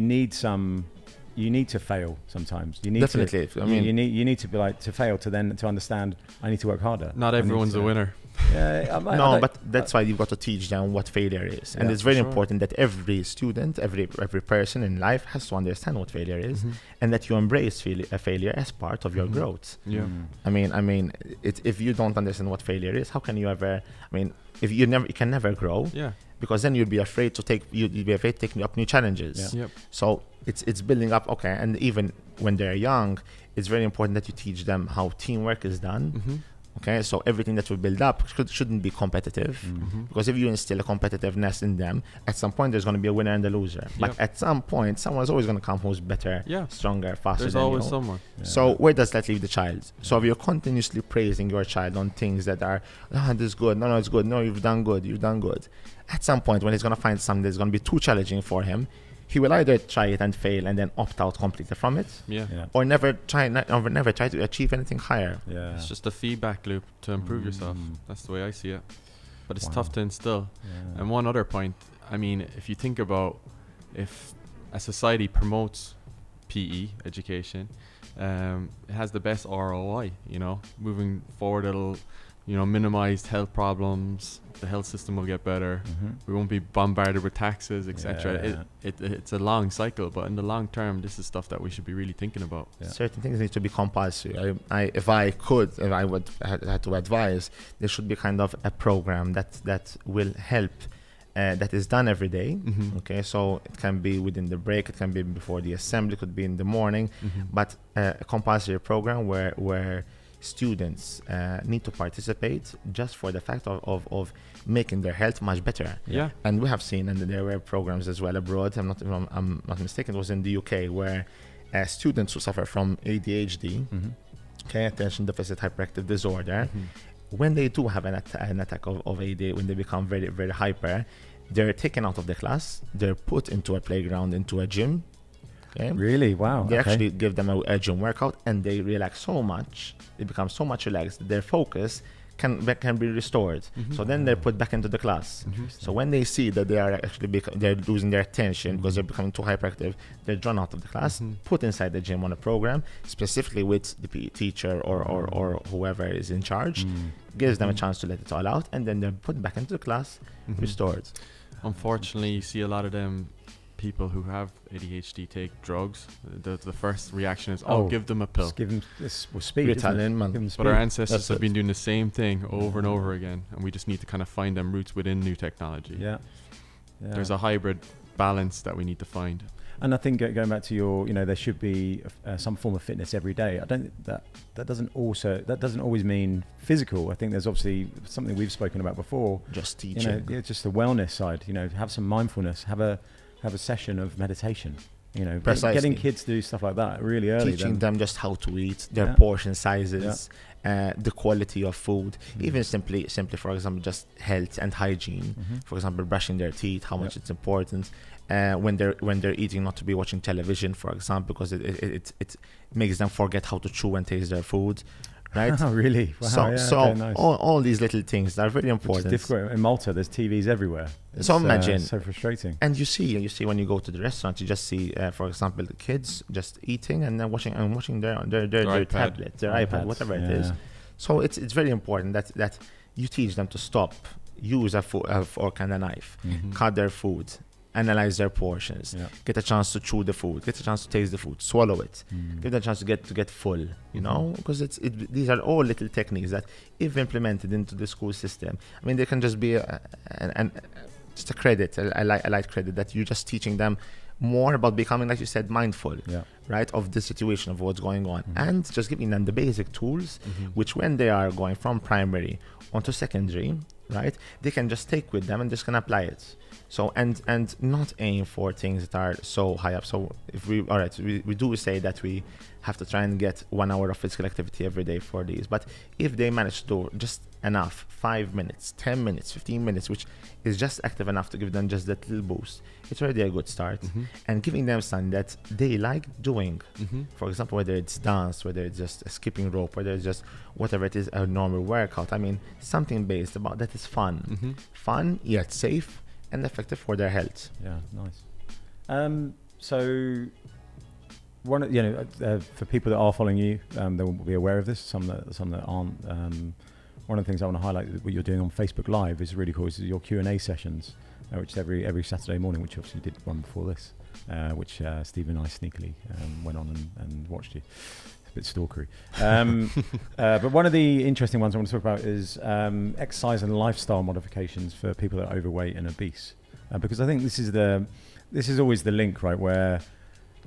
need to fail sometimes. You need definitely. To, I mean, you need to be like to fail to understand. I need to work harder. Not everyone's a winner. Yeah, no, but that's why you've got to teach them what failure is, and it's very important that every student, every person in life has to understand what failure is, and that you embrace failure as part of your growth. Yeah. I mean, if you don't understand what failure is, how can you ever? I mean, if you can never grow. Yeah. Because then you'd be afraid to taking up new challenges. Yeah. Yep. So it's building up. Okay, and even when they're young, it's very important that you teach them how teamwork is done. Okay, so everything that we build up shouldn't be competitive, because if you instill a competitiveness in them, at some point there's going to be a winner and a loser. But at some point, someone's always going to come who's better, stronger, faster There's than always you. someone. So where does that leave the child? So if you're continuously praising your child on things that are, this is good, no, it's good, no, you've done good. At some point, when he's going to find something that's going to be too challenging for him, he will either try it and fail and then opt out completely from it, or never try to achieve anything higher. It's just a feedback loop to improve yourself. That's the way I see it. But it's tough to instill. And one other point, I mean, if you think about if a society promotes PE education, it has the best ROI, you know. Moving forward, it'll, you know, minimize health problems. The health system will get better. We won't be bombarded with taxes, etc. It's a long cycle, but in the long term, this is stuff that we should be really thinking about. Certain things need to be compulsory. If I would had to advise, there should be kind of a program that will help, that is done every day. Okay, so it can be within the break, it can be before the assembly, it could be in the morning, but a compulsory program where students need to participate just for the fact of making their health much better. And we have seen, and there were programs as well abroad, I'm not mistaken, it was in the UK, where students who suffer from ADHD, okay, attention deficit hyperactive disorder, when they do have an attack of ADHD, when they become very, very hyper, they're taken out of the class, they're put into a playground, into a gym. Okay. Really? Wow. They actually give them a gym workout, and they relax so much, they become so much relaxed, their focus can be restored. So then they're put back into the class. So when they see that they are actually they're losing their attention because they're becoming too hyperactive, they're drawn out of the class, put inside the gym on a program, specifically with the PE teacher or whoever is in charge, gives them a chance to let it all out, and then they're put back into the class, restored. Unfortunately, you see a lot of them people who have ADHD take drugs. The first reaction is, give them a pill. Just give them this with speed. But our ancestors have been doing the same thing over and over again, and we just need to kind of find them roots within new technology. There's a hybrid balance that we need to find. And I think going back to your, you know, there should be some form of fitness every day. I don't that doesn't always mean physical. I think there's obviously something we've spoken about before. Just teaching. You know, just the wellness side. You know, have some mindfulness. Have a session of meditation. You know, getting kids to do stuff like that really early. Teaching them just how to eat, their portion sizes, the quality of food, even simply, for example, just health and hygiene. For example, brushing their teeth, how much it's important. When they're eating, not to be watching television, for example, because it makes them forget how to chew and taste their food. Right? Oh, really? Wow, nice. all these little things that are very important. It's difficult. In Malta, there's TVs everywhere. It's so imagine. So frustrating. And you see when you go to the restaurant, you just see, for example, the kids just eating and then watching their tablet, their iPad, whatever it is. So it's very important that you teach them to stop, use a fork and a knife, cut their food, analyze their portions, get a chance to chew the food, get a chance to taste the food, swallow it, give them a chance to get full, you know, because these are all little techniques that, if implemented into the school system, I mean, they can just be just a credit, a light credit, that you're just teaching them more about becoming, like you said, mindful, right, of the situation, of what's going on, and just giving them the basic tools, which when they are going from primary onto secondary, right, they can just take with them and just can apply it. So and not aim for things that are so high up. So if we do say that we have to try and get 1 hour of physical activity every day for these, but if they manage to do just enough, 5 minutes, 10 minutes, 15 minutes, which is just active enough to give them just that little boost, it's already a good start. And giving them something that they like doing, for example, whether it's dance, whether it's just a skipping rope, whether it's just whatever it is, a normal workout, I mean, something based about that is fun, fun yet safe and effective for their health. Yeah, nice. So for people that are following you, they will be aware of this. Some that aren't. One of the things I want to highlight, what you're doing on Facebook Live, is really cool. Is your Q&A sessions, which is every Saturday morning, which obviously you did one before this, which Steve and I sneakily went on and watched you. It's a bit stalkery. But one of the interesting ones I want to talk about is exercise and lifestyle modifications for people that are overweight and obese, because I think this is always the link, right? Where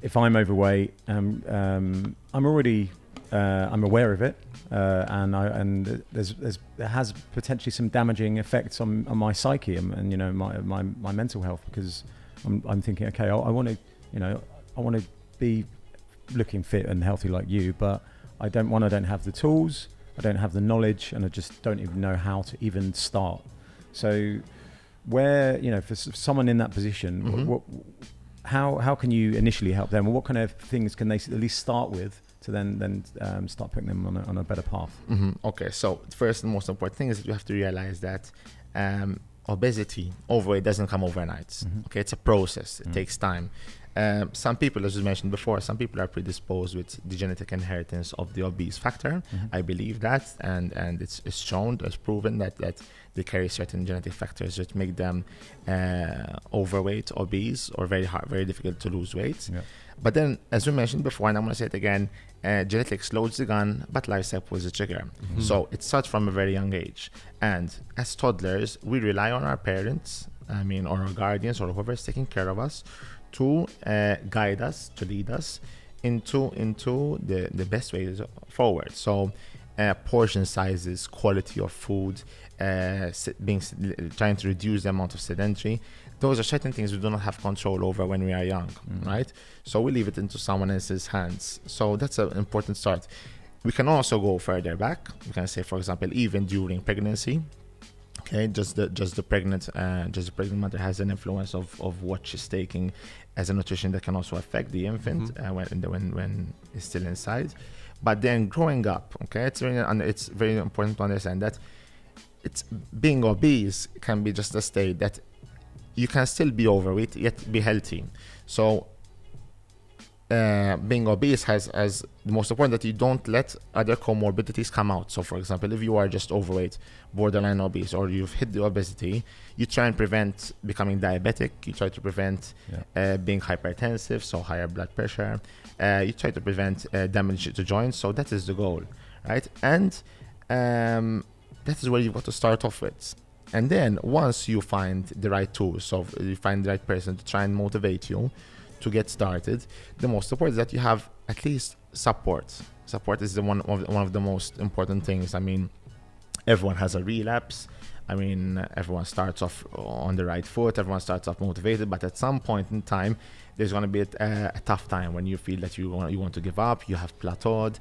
if I'm overweight, I'm already I'm aware of it, and there has potentially some damaging effects on my psyche and you know my mental health, because I'm thinking, okay, I want to be looking fit and healthy like you, but I don't have the tools, I don't have the knowledge, and I just don't even know how to even start. So where, you know, for someone in that position, how can you initially help them? Or what kind of things can they at least start with to then start putting them on a better path? Okay, so first and most important thing is that you have to realize that obesity, overweight doesn't come overnight. Okay, it's a process. It takes time. Some people, as you mentioned before, some people are predisposed with the genetic inheritance of the obese factor. I believe that, and it's shown, it's proven that they carry certain genetic factors that make them overweight, obese, or very difficult to lose weight. But then, as we mentioned before, and I'm going to say it again, genetics loads the gun, but lifestyle pulls the trigger. So it starts from a very young age. And as toddlers, we rely on our parents, or our guardians, or whoever is taking care of us, to guide us, to lead us into the best ways forward. So portion sizes, quality of food, trying to reduce the amount of sedentary. Those are certain things we do not have control over when we are young, right? So we leave it into someone else's hands. So that's an important start. We can also go further back. We can say, for example, even during pregnancy. Okay, just the pregnant mother has an influence of what she's taking as a nutrition that can also affect the infant when it's still inside. But then growing up, okay, it's very important to understand that being obese can be just a state that you can still be overweight yet be healthy. So being obese has the most important that you don't let other comorbidities come out. So for example, if you are just overweight, borderline obese, or you've hit the obesity, you try and prevent becoming diabetic, you try to prevent being hypertensive, so higher blood pressure, you try to prevent damage to joints. So that is the goal, right? And that is where you've got to start off with. And then once you find the right tools, so you find the right person to try and motivate you to get started, the most important is that you have at least support. Support is one of the most important things. I mean, everyone has a relapse. I mean, everyone starts off on the right foot, everyone starts off motivated, but at some point in time, there's going to be a tough time when you feel that you want to give up, you have plateaued,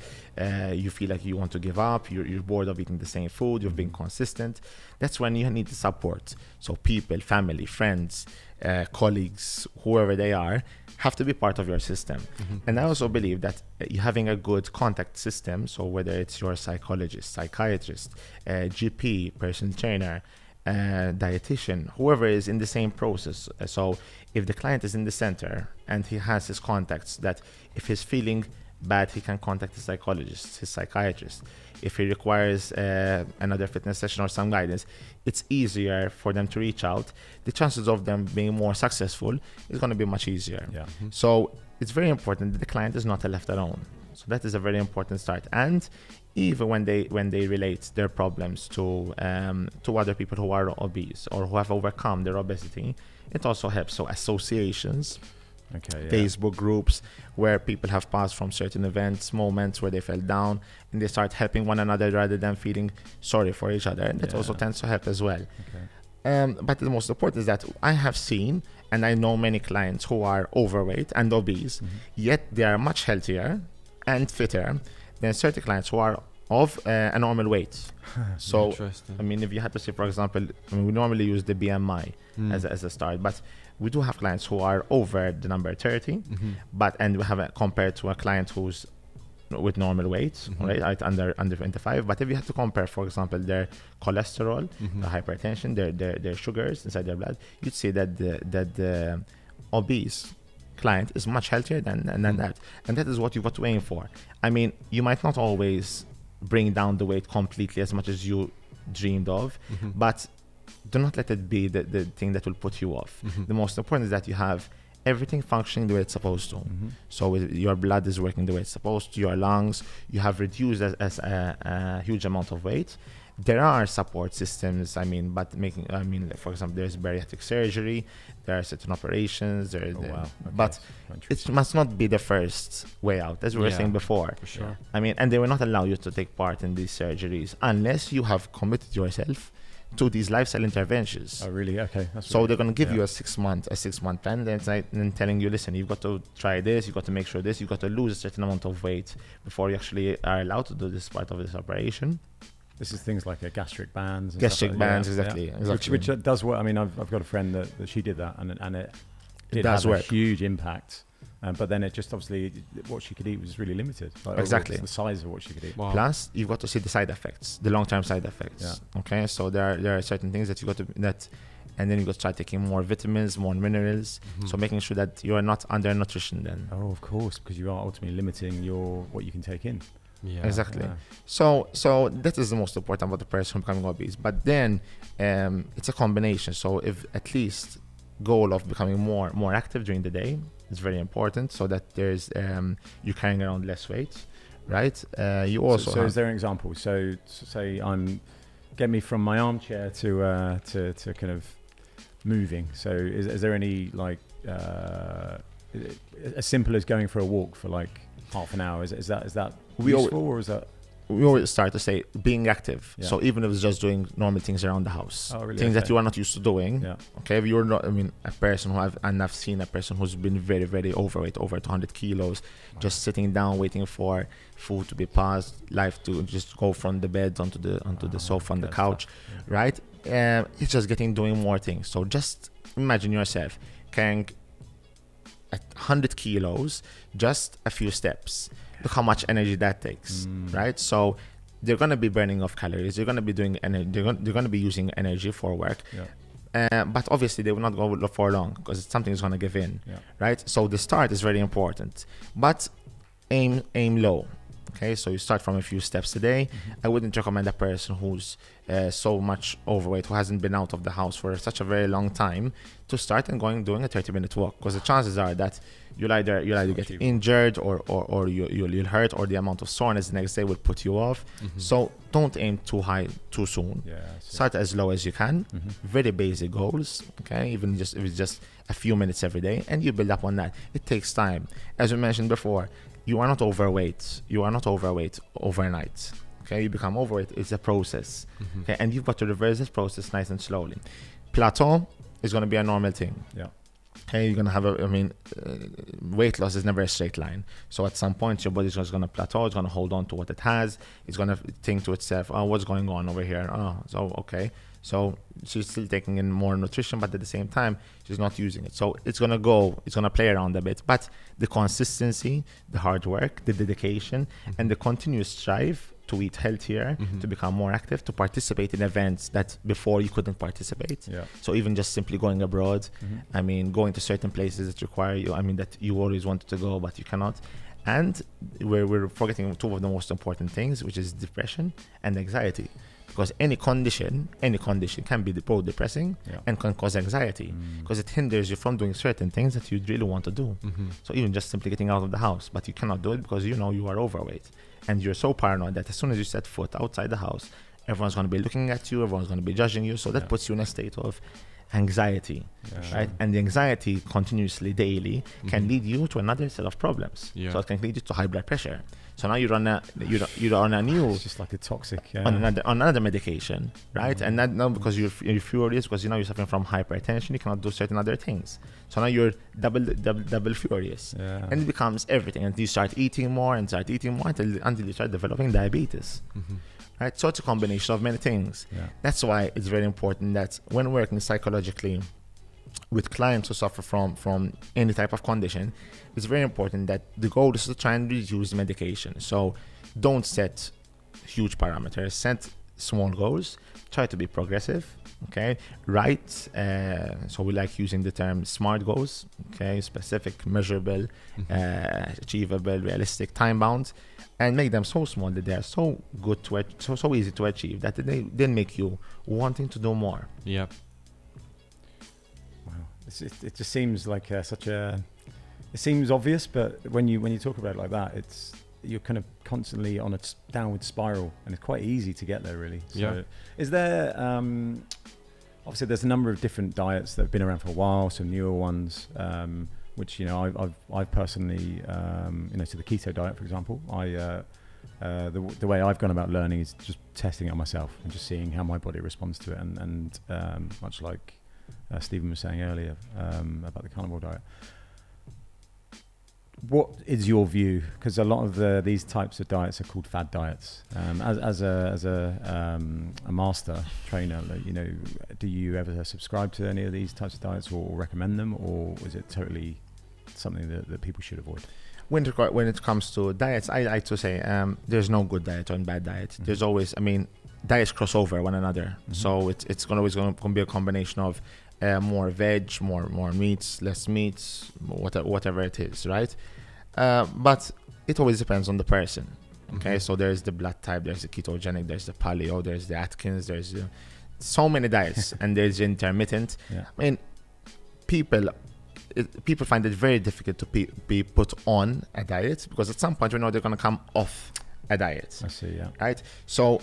you feel like you want to give up, you're bored of eating the same food, you've been consistent. That's when you need the support. So people, family, friends, colleagues, whoever they are, have to be part of your system. And I also believe that having a good contact system, so whether it's your psychologist, psychiatrist, GP, personal trainer, dietitian, whoever is in the same process. So if the client is in the center and he has his contacts, that if he's feeling bad, he can contact his psychologist, his psychiatrist. If he requires another fitness session or some guidance, it's easier for them to reach out. The chances of them being more successful is going to be much easier. So it's very important that the client is not left alone. So that is a very important start. And even when they relate their problems to other people who are obese or who have overcome their obesity, it also helps. So associations, Facebook groups where people have passed from certain events, moments where they fell down, and they start helping one another rather than feeling sorry for each other. And that also tends to help as well. But the most important is that I have seen, and I know many clients who are overweight and obese, yet they are much healthier and fitter than certain clients who are of a normal weight. So, I mean, if you had to say, for example, we normally use the BMI as a start, but we do have clients who are over the number 30, and we have compared to a client who's with normal weight, right, under 25. But if you have to compare, for example, their cholesterol, the hypertension, their sugars inside their blood, you'd see that the obese client is much healthier than that. And that is what you've got to aim for. I mean, you might not always bring down the weight completely as much as you dreamed of, but do not let it be the thing that will put you off. The most important is that you have everything functioning the way it's supposed to. So your blood is working the way it's supposed to, your lungs, you have reduced as a huge amount of weight, There are support systems, but for example, there's bariatric surgery, there are certain operations, but it must not be the first way out, as we were saying before. For sure. And they will not allow you to take part in these surgeries unless you have committed yourself to these lifestyle interventions. Oh, really? Okay. So they're going to give you a 6 month plan, and telling you, listen, you've got to try this, you've got to make sure this, you've got to lose a certain amount of weight before you actually are allowed to do this part of this operation. This is things like gastric bands. Exactly. Which does work. I've got a friend that she did that, and it does have a huge impact. But then it just obviously what she could eat was really limited. Exactly. The size of what she could eat. Wow. Plus, you've got to see the side effects, the long-term side effects. Yeah. Okay, so there are certain things that you got to and then you got to start taking more vitamins, more minerals. So making sure that you are not undernutrition then. Oh, of course, because you are ultimately limiting what you can take in. Yeah. Exactly. Yeah. So that is the most important about the person becoming obese. But then it's a combination. So if at least goal of becoming more active during the day is very important, so that there's you're carrying around less weight, right? You also so is there an example? So say get me from my armchair to kind of moving. So is there any as simple as going for a walk for like half an hour? Is that useful, or is that? We always start to say being active. Yeah. So even if it's just doing normal things around the house, really? things that you are not used to doing. Yeah. Okay, if you're not, a person I've seen a person who's been very, very overweight, over 200 kilos, just sitting down waiting for food to be passed, life to just go from the bed onto the sofa, on the couch, right? It's just doing more things. So just imagine yourself carrying 100 kilos, just a few steps. Look how much energy that takes, right? So they're going to be burning off calories. They're going to be doing energy. They're going to be using energy for work. Yeah. But obviously they will not go for long because something is going to give in, right? So the start is very important, but aim low. Okay, so you start from a few steps a day. I wouldn't recommend a person who's so much overweight, who hasn't been out of the house for such a very long time, to start and doing a 30-minute walk, because the chances are that you'll either get injured or you'll hurt, or the amount of soreness the next day will put you off. So don't aim too high too soon. Start as low as you can. Very basic goals. Okay, even if it's just a few minutes every day, and you build up on that. It takes time. As we mentioned before, you are not overweight. You are not overweight overnight. Okay, you become overweight. It's a process. Okay, and you've got to reverse this process nice and slowly. Plateau is going to be a normal thing. Yeah. Okay, you're going to have weight loss is never a straight line. So at some point, your body's just going to plateau. It's going to hold on to what it has. It's going to think to itself, oh, what's going on over here? Oh, so okay. So she's still taking in more nutrition, but at the same time, she's not using it. So it's going to play around a bit. But the consistency, the hard work, the dedication, and the continuous drive to eat healthier, to become more active, to participate in events that before you couldn't participate. Yeah. So even just simply going abroad, going to certain places that require you, that you always wanted to go, but you cannot. And we're forgetting two of the most important things, which is depression and anxiety. Because any condition can be depressing and can cause anxiety, because it hinders you from doing certain things that you really want to do. So even just simply getting out of the house, but you cannot do it because you are overweight, and you're so paranoid that as soon as you set foot outside the house, everyone's going to be looking at you, everyone's going to be judging you. So that puts you in a state of anxiety, right? And the anxiety continuously daily can lead you to another set of problems. So it can lead you to high blood pressure. So now you're on a new, it's just like a toxic on another medication, right? And that now because you're furious, because you're suffering from hypertension, you cannot do certain other things. So now you're double furious, and it becomes everything. And you start eating more until you start developing diabetes. Right? So it's a combination of many things. That's why it's very important that when working psychologically with clients who suffer from any type of condition, it's very important that the goal is to try and reduce medication. So don't set huge parameters, set small goals, try to be progressive, okay? Right, so we like using the term SMART goals, okay? Specific, measurable, achievable, realistic, time-bound, and make them so small that they are so good so easy to achieve that they make you wanting to do more. Yeah. Wow, it just seems like it seems obvious, but when you talk about it like that, you're kind of constantly on a downward spiral, and it's quite easy to get there, really. So Yeah. is there, obviously there's a number of different diets that have been around for a while, some newer ones, which, you know, I've personally, you know, so the keto diet, for example, the way I've gone about learning is just testing it on myself and just seeing how my body responds to it. And much like Stephen was saying earlier about the carnivore diet. What is your view? Because a lot of these types of diets are called fad diets. As a master trainer, like, you know, do you ever subscribe to any of these types of diets or recommend them, or is it totally something that people should avoid? When it comes to diets, I like to say there's no good diet or bad diet. Mm-hmm. There's always, I mean, diets cross over one another. Mm-hmm. So it's always going to be a combination of more veg, more meats, less meats, whatever it is, right? But it always depends on the person. Okay, mm-hmm. So there's the blood type, there's the ketogenic, there's the paleo, there's the Atkins, there's so many diets, and there's intermittent. Yeah. I mean, people find it very difficult to be put on a diet, because at some point we know they're going to come off a diet. I see, yeah. Right? So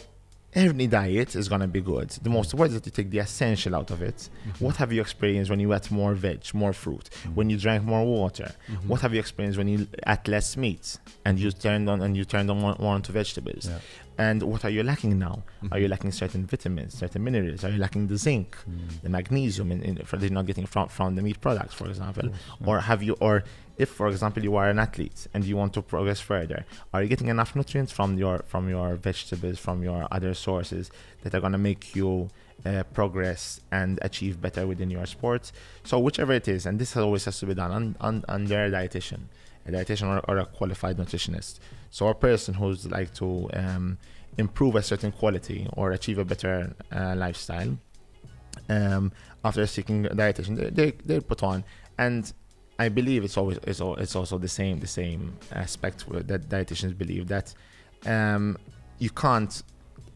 every diet is going to be good. The most important is that you take the essential out of it. Mm-hmm. What have you experienced when you ate more veg, more fruit, mm-hmm. when you drank more water? Mm-hmm. What have you experienced when you ate less meat and you turned on more onto vegetables? Yeah. And what are you lacking now? Mm-hmm. Are you lacking certain vitamins, certain minerals? Are you lacking the zinc, the magnesium that you're not getting from the meat products, for example? Or if, for example, you are an athlete and you want to progress further, are you getting enough nutrients from your vegetables, from your other sources that are going to make you progress and achieve better within your sport? So whichever it is, and this always has to be done under a dietitian or a qualified nutritionist. So a person who's like to improve a certain quality or achieve a better lifestyle, after seeking a dietitian, they're put on. And I believe it's also the same aspect that dietitians believe, that you can't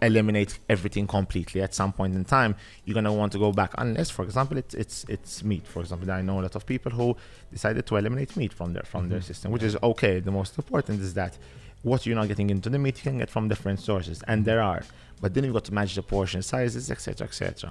eliminate everything completely. At some point in time, you're gonna want to go back, unless, for example, it's meat. For example, I know a lot of people who decided to eliminate meat from their system, which is okay. The most important is that what you're not getting into the meat, you can get from different sources, and there are. But then you've got to match the portion sizes, etc., etc.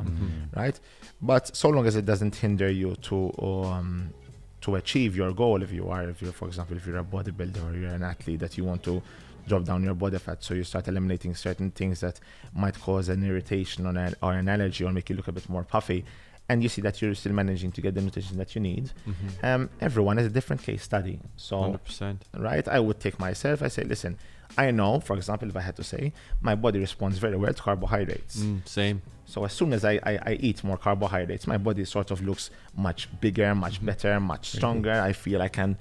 Right? But so long as it doesn't hinder you to achieve your goal, if you're, for example, if you're a bodybuilder or you're an athlete that you want to drop down your body fat, so you start eliminating certain things that might cause an irritation or an allergy or make you look a bit more puffy, and you see that you're still managing to get the nutrition that you need. Everyone is a different case study. So 100%. Right, I would take myself, I say, listen, I know, for example, if I had to say, my body responds very well to carbohydrates. Same. So as soon as I eat more carbohydrates, my body sort of looks much bigger, much better, much stronger. I feel I can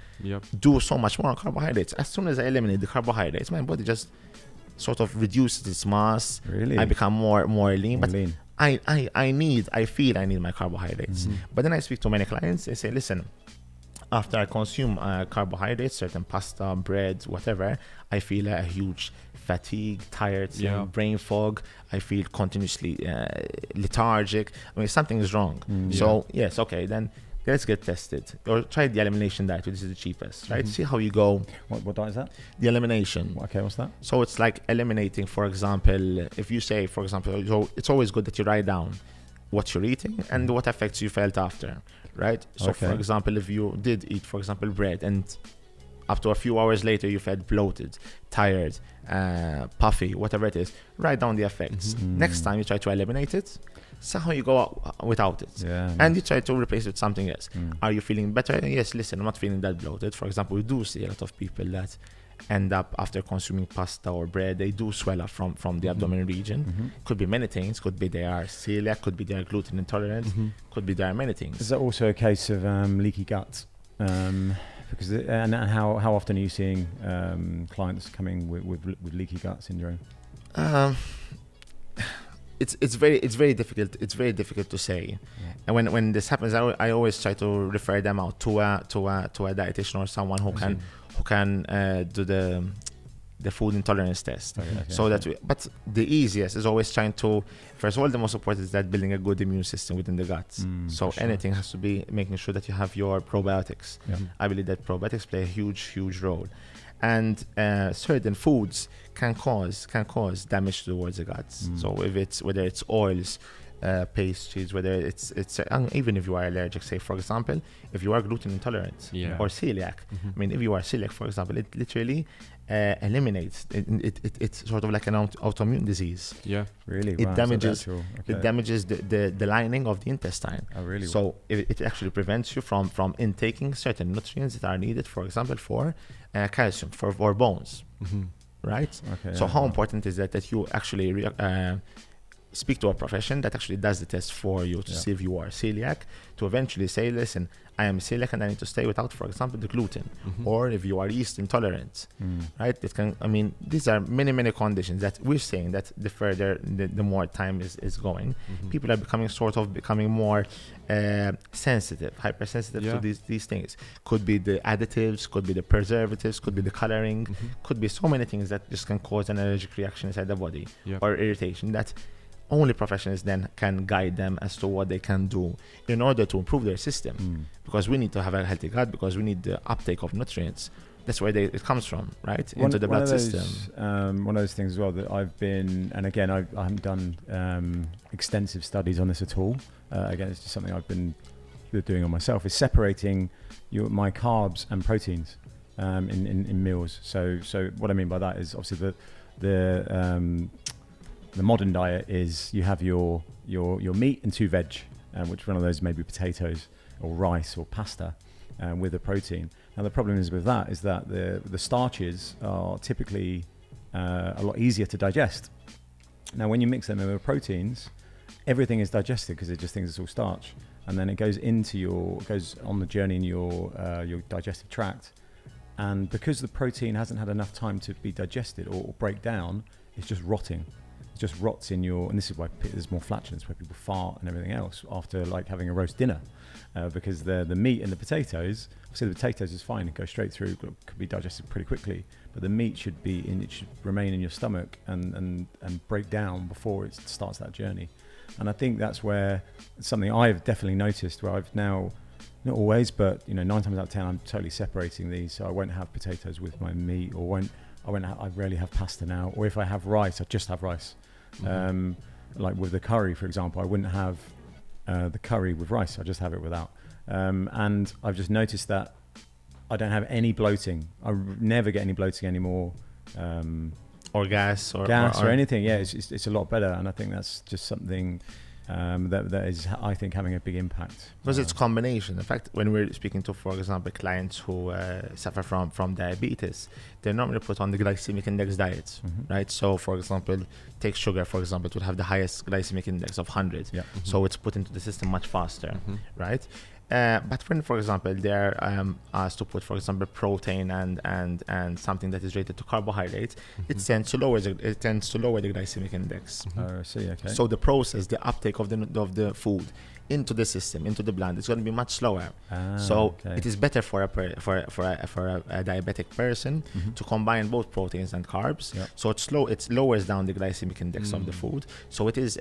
do so much more on carbohydrates. As soon as I eliminate the carbohydrates, my body just sort of reduces its mass. Really? I become more lean. More but lean. I feel I need my carbohydrates. But then I speak to many clients, they say, listen, after I consume carbohydrates, certain pasta, bread, whatever, I feel a huge fatigue, tired, brain fog. I feel continuously lethargic. I mean, something is wrong. So yes, okay, then let's get tested. Or try the elimination diet, which is the cheapest, right? See how you go. What diet is that? The elimination. Okay, what's that? So it's like eliminating, for example, if you say, for example, so it's always good that you write down what you're eating and what effects you felt after, right? So for example, if you did eat, for example, bread, and up to a few hours later you felt bloated, tired, puffy, whatever it is, write down the effects. Next time you try to eliminate it, see how you go without it, and you try to replace it with something else. Are you feeling better? Yes, listen, I'm not feeling that bloated. For example, we do see a lot of people that end up, after consuming pasta or bread, they do swell up from the abdomen region. Could be many things. Could be they are celiac, could be they are gluten intolerant, could be there are many things. Is that also a case of leaky gut? Because how often are you seeing clients coming with leaky gut syndrome? It's very difficult. It's very difficult to say. And when this happens, I always try to refer them out to a dietitian or someone who can do the food intolerance test. But the easiest is always trying to, first of all, the most important is that building a good immune system within the gut. So anything has to be making sure that you have your probiotics. I believe that probiotics play a huge role. and certain foods can cause damage towards the guts. So whether it's oils, pastries, whether it's even if you are allergic, say for example, if you are gluten intolerant or celiac. I mean, if you are celiac, for example, it literally eliminates it's sort of like an autoimmune disease. Really, it damages it damages the lining of the intestine. Really? So it actually prevents you from intaking certain nutrients that are needed, for example, for calcium for bones. Right? So how important is that you actually speak to a profession that actually does the test for you to see if you are celiac, to eventually say, listen, I am celiac and I need to stay without, for example, the gluten. Or if you are yeast intolerant, right? It can, I mean, these are many conditions that we're saying that the further, the more time is going, people are becoming more sensitive, hypersensitive to these things. Could be the additives, could be the preservatives, could be the coloring, could be so many things that just can cause an allergic reaction inside the body or irritation that only professionals then can guide them as to what they can do in order to improve their system, because we need to have a healthy gut, because we need the uptake of nutrients. That's where it comes from, right? Into the blood system. One of those things as well that I've been, and again, I haven't done extensive studies on this at all. Again, it's just something I've been doing on myself, is separating my carbs and proteins in meals. So what I mean by that is obviously the modern diet is you have your meat and 2 veg, which one of those may be potatoes or rice or pasta with a protein. Now the problem is with that is that the starches are typically a lot easier to digest. Now when you mix them in with proteins, everything is digested because it just thinks it's all starch, and then it goes goes on the journey in your digestive tract, and because the protein hasn't had enough time to be digested or break down, it's just rotting. It just rots in and this is why there's more flatulence, where people fart and everything else after like having a roast dinner, because the meat and the potatoes, obviously the potatoes is fine, it goes straight through, could be digested pretty quickly, but the meat should remain in your stomach and break down before it starts that journey. And I think that's where something I've definitely noticed, where I've now, not always, but 9 times out of 10 I'm totally separating these, so I won't have potatoes with my meat, or I rarely have pasta now, or if I have rice, I just have rice. Like with the curry, for example, I wouldn't have the curry with rice, I just have it without. And I've just noticed that I don't have any bloating. I never get any bloating anymore. Or gas or anything. Yeah, it's a lot better, and I think that's just something that is, I think, having a big impact. Because it's combination. In fact, when we're speaking to, for example, clients who suffer from diabetes, they're normally put on the glycemic index diet, right? So, for example, take sugar, for example, it would have the highest glycemic index of 100. So it's put into the system much faster, right? But when, for example, they're asked to put, for example, protein and something that is related to carbohydrates, it tends to lower the glycemic index. Oh, I see. Okay. So the process, the uptake of the food into the system, into the blood, it's going to be much slower. It is better for a diabetic person to combine both proteins and carbs. So it lowers down the glycemic index of the food. So it is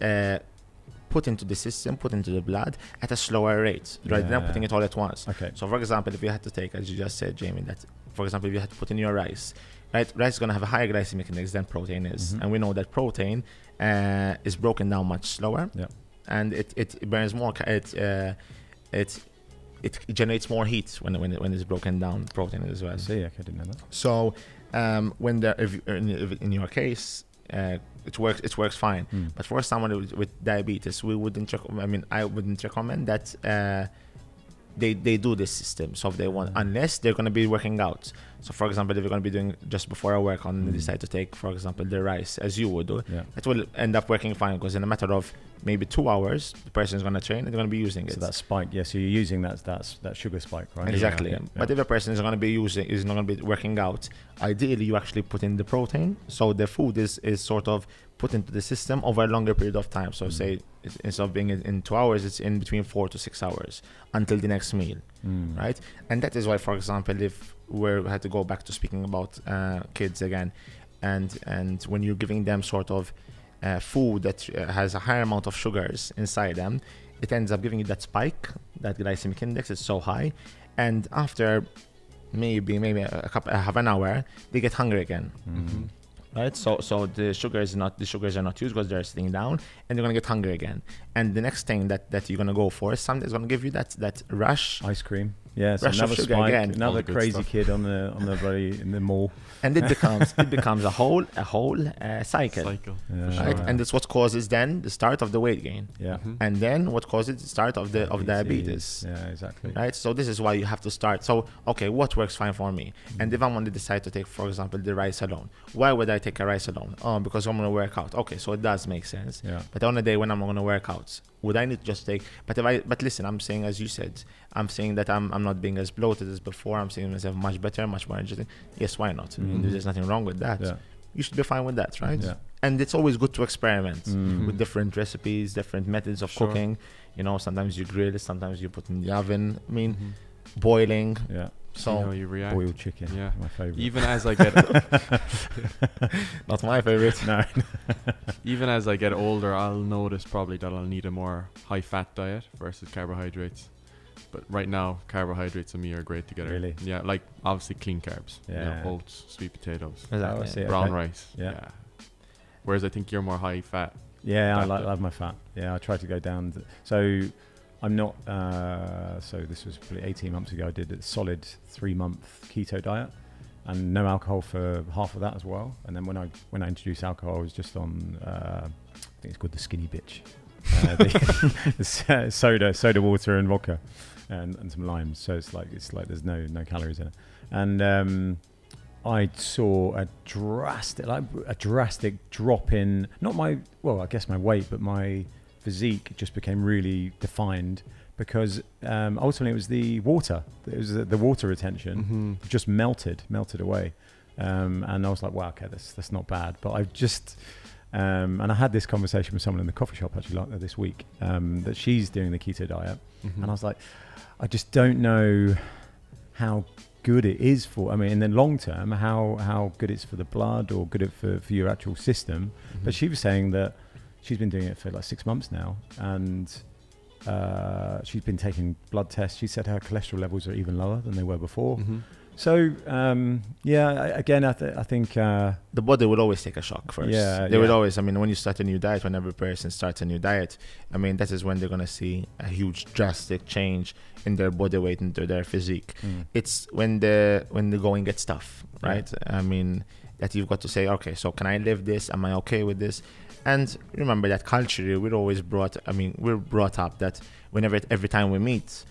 put into the system, put into the blood at a slower rate, rather than putting it all at once. So for example, if you had to take, as you just said, Jamie, that for example, if you had to put in your rice, right? Rice is going to have a higher glycemic index than protein is. And we know that protein is broken down much slower, and it burns more, it generates more heat when it's broken down, protein as well. I see, I didn't know that. So if in your case, it works fine. But for someone with diabetes, I wouldn't recommend that they do this system. So if they want, unless they're going to be working out. So for example, if you're going to be doing just before a work on, they decide to take, for example, the rice, as you would do, it will end up working fine, because in a matter of maybe 2 hours, the person is going to train and they're going to be using it. So that spike, so you're using that sugar spike, right? Exactly. But if a person is not going to be working out, ideally you actually put in the protein, so the food is sort of put into the system over a longer period of time. So say instead of being in 2 hours, it's in between 4 to 6 hours until the next meal, right? And that is why, for example, if we had to go back to speaking about kids again, and when you're giving them sort of food that has a higher amount of sugars inside them, it ends up giving you that spike, that glycemic index is so high, and after maybe half an hour, they get hungry again. Mm-hmm. Right, so the sugars are not used because they're sitting down, and they're gonna get hungry again. And the next thing that you're gonna go for is something that's gonna give you that rush. Ice cream. Yeah, so Rush of another sugar spike, again. another crazy stuff. kid on the bloody in the mall. And it becomes a whole cycle. Yeah. Right, and that's what causes then the start of the weight gain, Yeah. and then what causes the start of diabetes. Yeah, exactly. Right, so this is why you have to start. So okay, what works fine for me? And if I'm going to decide to take, for example, the rice alone, why would I take a rice alone? Oh, because I'm going to work out. Okay, so it does make sense. Yeah. But on a day when I'm going to work out, would I need to just take? But listen, I'm saying, as you said, I'm saying that I'm not being as bloated as before. I'm saying myself much better, much more energetic. Yes, why not? I mean, there's nothing wrong with that. Yeah. You should be fine with that, right? Yeah. And it's always good to experiment Mm-hmm. with different recipes, different methods of cooking. You know, sometimes you grill it, sometimes you put in the oven. I mean, boiling. Yeah. See how So you react. Boiled chicken. Yeah. My favorite. Even as I get not my favorite. No. even as I get older, I'll notice probably that I'll need a more high fat diet versus carbohydrates. But right now, carbohydrates and me are great together. Really? Yeah, like obviously clean carbs. You know, Yeah. oats, sweet potatoes, Oh, I Exactly. see. brown Okay. rice. Yeah. Whereas I think you're more high fat. Yeah, I Fat love my fat. Yeah, I try to go down. So I'm not. So this was probably 18 months ago. I did a solid 3-month keto diet, and no alcohol for half of that as well. And then when I introduced alcohol, I was just on. I think it's called the skinny bitch. The soda water and vodka, and some limes. So it's like there's no calories in it. And I saw a drastic drop in I guess my weight, but my physique just became really defined because ultimately it was the water. It was the water retention just melted away, and I was like, wow, okay, that's not bad. But I've just and I had this conversation with someone in the coffee shop actually this week that she's doing the keto diet, and I was like, I just don't know how good it is for, in the long term, how good it's for the blood or good for your actual system. But she was saying that she's been doing it for like 6 months now, and she's been taking blood tests. She said her cholesterol levels are even lower than they were before. So again, I think The body will always take a shock first. Yeah, They will always. When you start a new diet, when every person starts a new diet, that is when they're gonna see a huge drastic change in their body weight, into their physique. It's when the going gets tough, right? That you've got to say, okay, so can I live this? Am I okay with this? And remember that culturally, we're brought up that every time we meet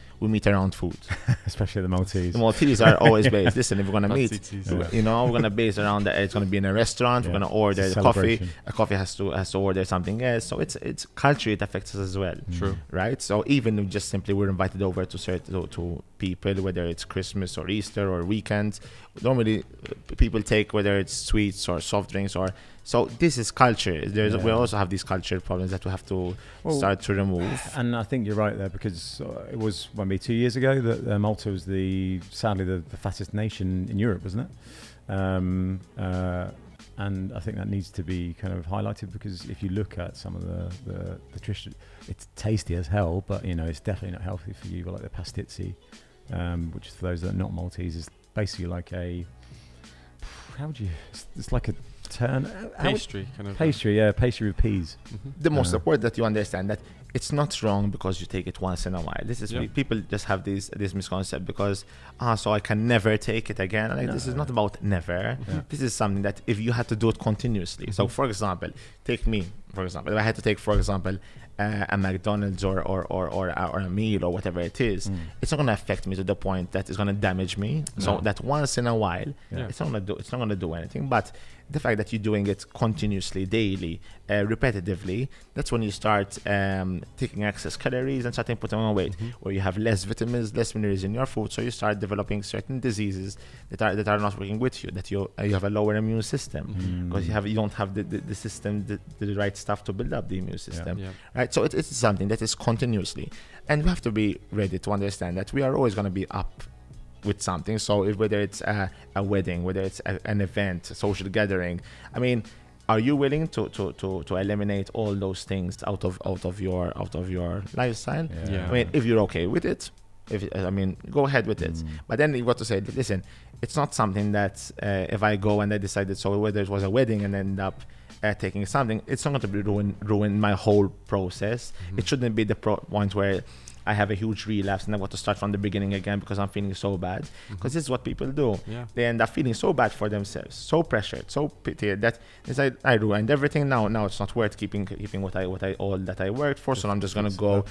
around food. especially the Maltese. The Maltese are always based. Listen, if we're gonna meet, Maltese, we're gonna base around that. It's gonna be in a restaurant. We're gonna order the coffee. A coffee has to order something else. So it's culturally, it affects us as well. True. Right. So even if just simply we're invited over to people, whether it's Christmas or Easter or weekends, normally people take whether it's sweets or soft drinks or. So this is culture. We also have these cultural problems that we have to start to remove. And I think you're right there, because it was maybe 2 years ago that Malta was sadly the fattest nation in Europe, wasn't it? And I think that needs to be kind of highlighted, because if you look at some of the nutrition, it's tasty as hell, but it's definitely not healthy for you. But like the pastizzi, which for those that are not Maltese is basically like it's like a Pastry kind of. Pastry with peas. The most important that you understand that it's not wrong because you take it once in a while. This is people just have this misconception because so I can never take it again. This is not about never. This is something that if you had to do it continuously. So for example, take me. For example, if I had to take, for example, a McDonald's or a meal or whatever it is, it's not going to affect me to the point that it's going to damage me. So that once in a while, it's not going to do anything. But the fact that you're doing it continuously, daily, repetitively, that's when you start taking excess calories and starting putting on weight, where you have less vitamins, less minerals in your food. So you start developing certain diseases that are not working with you. That you have a lower immune system because you don't have the system, the right stuff to build up the immune system. Right. So it's something that is continuously, and we have to be ready to understand that we are always going to be up with something. So whether it's a wedding, whether it's an event, a social gathering, are you willing to eliminate all those things out of your lifestyle? If you're okay with it, Go ahead with it. But then you've got to say, listen, it's not something that if I go and I decided, so whether it was a wedding and end up taking something, it's not going to ruin my whole process. It shouldn't be the point where I have a huge relapse and I've got to start from the beginning again because I'm feeling so bad. Because this is what people do. Yeah. They end up feeling so bad for themselves, so pressured, so pitied that I ruined everything now. Now it's not worth keeping what I worked for. So I'm just gonna go,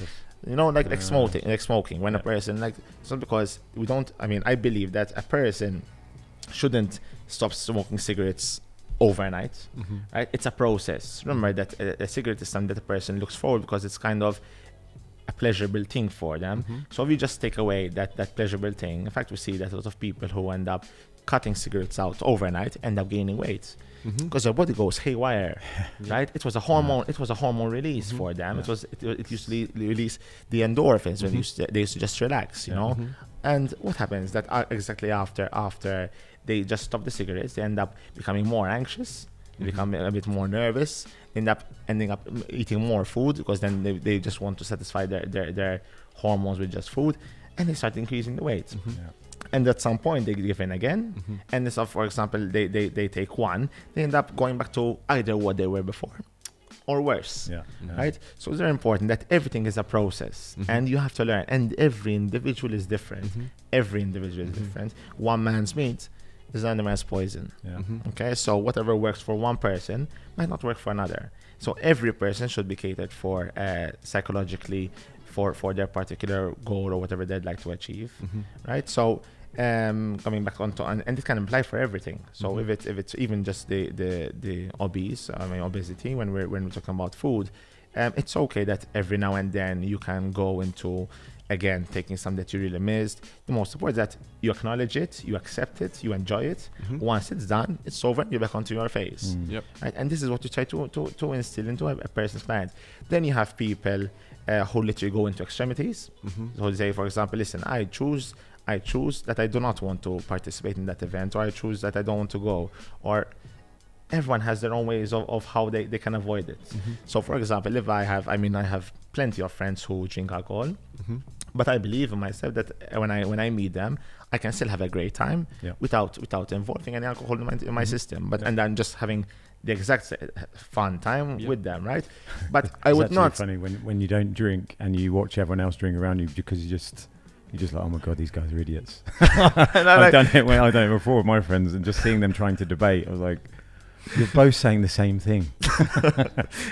like smoking. When a person it's not because we don't. I believe that a person shouldn't stop smoking cigarettes overnight. Right? It's a process. Remember that a cigarette is something that a person looks forward because it's kind of a pleasurable thing for them. So if you just take away that pleasurable thing, in fact, we see that a lot of people who end up cutting cigarettes out overnight end up gaining weight because their body goes haywire. Right? It was a hormone release for them. It used to release the endorphins when they used to just relax, And what happens that exactly after they just stop the cigarettes, they end up becoming more anxious. They become a bit more nervous, ending up eating more food because then they just want to satisfy their hormones with just food, and they start increasing the weight. And at some point they give in again, and so for example they take one, they end up going back to either what they were before or worse. Right? So it's very important that everything is a process, and you have to learn, and every individual is different. Every individual is different. One man's meat is another man's poison. Okay, so whatever works for one person might not work for another. So every person should be catered for psychologically for their particular goal or whatever they'd like to achieve. Right? So coming back onto, and it can apply for everything. So if it's even just the obesity, when we're talking about food, it's okay that every now and then you can go into, again, taking something that you really missed. The most important is that you acknowledge it, you accept it, you enjoy it. Once it's done, it's over, you're back onto your phase. Right? And this is what you try to instill into a person's client. Then you have people who literally go into extremities. So they say, for example, listen, I choose that I do not want to participate in that event, or I choose that I don't want to go, or everyone has their own ways of how they can avoid it. So for example, if I have plenty of friends who drink alcohol, but I believe in myself that when I meet them, I can still have a great time without involving any alcohol in my system. And I'm just having the exact fun time with them, right? But I would not. It's funny when you don't drink and you watch everyone else drink around you because you're just like, oh my god, these guys are idiots. I've done it before with my friends, and just seeing them trying to debate, I was like, you're both saying the same thing.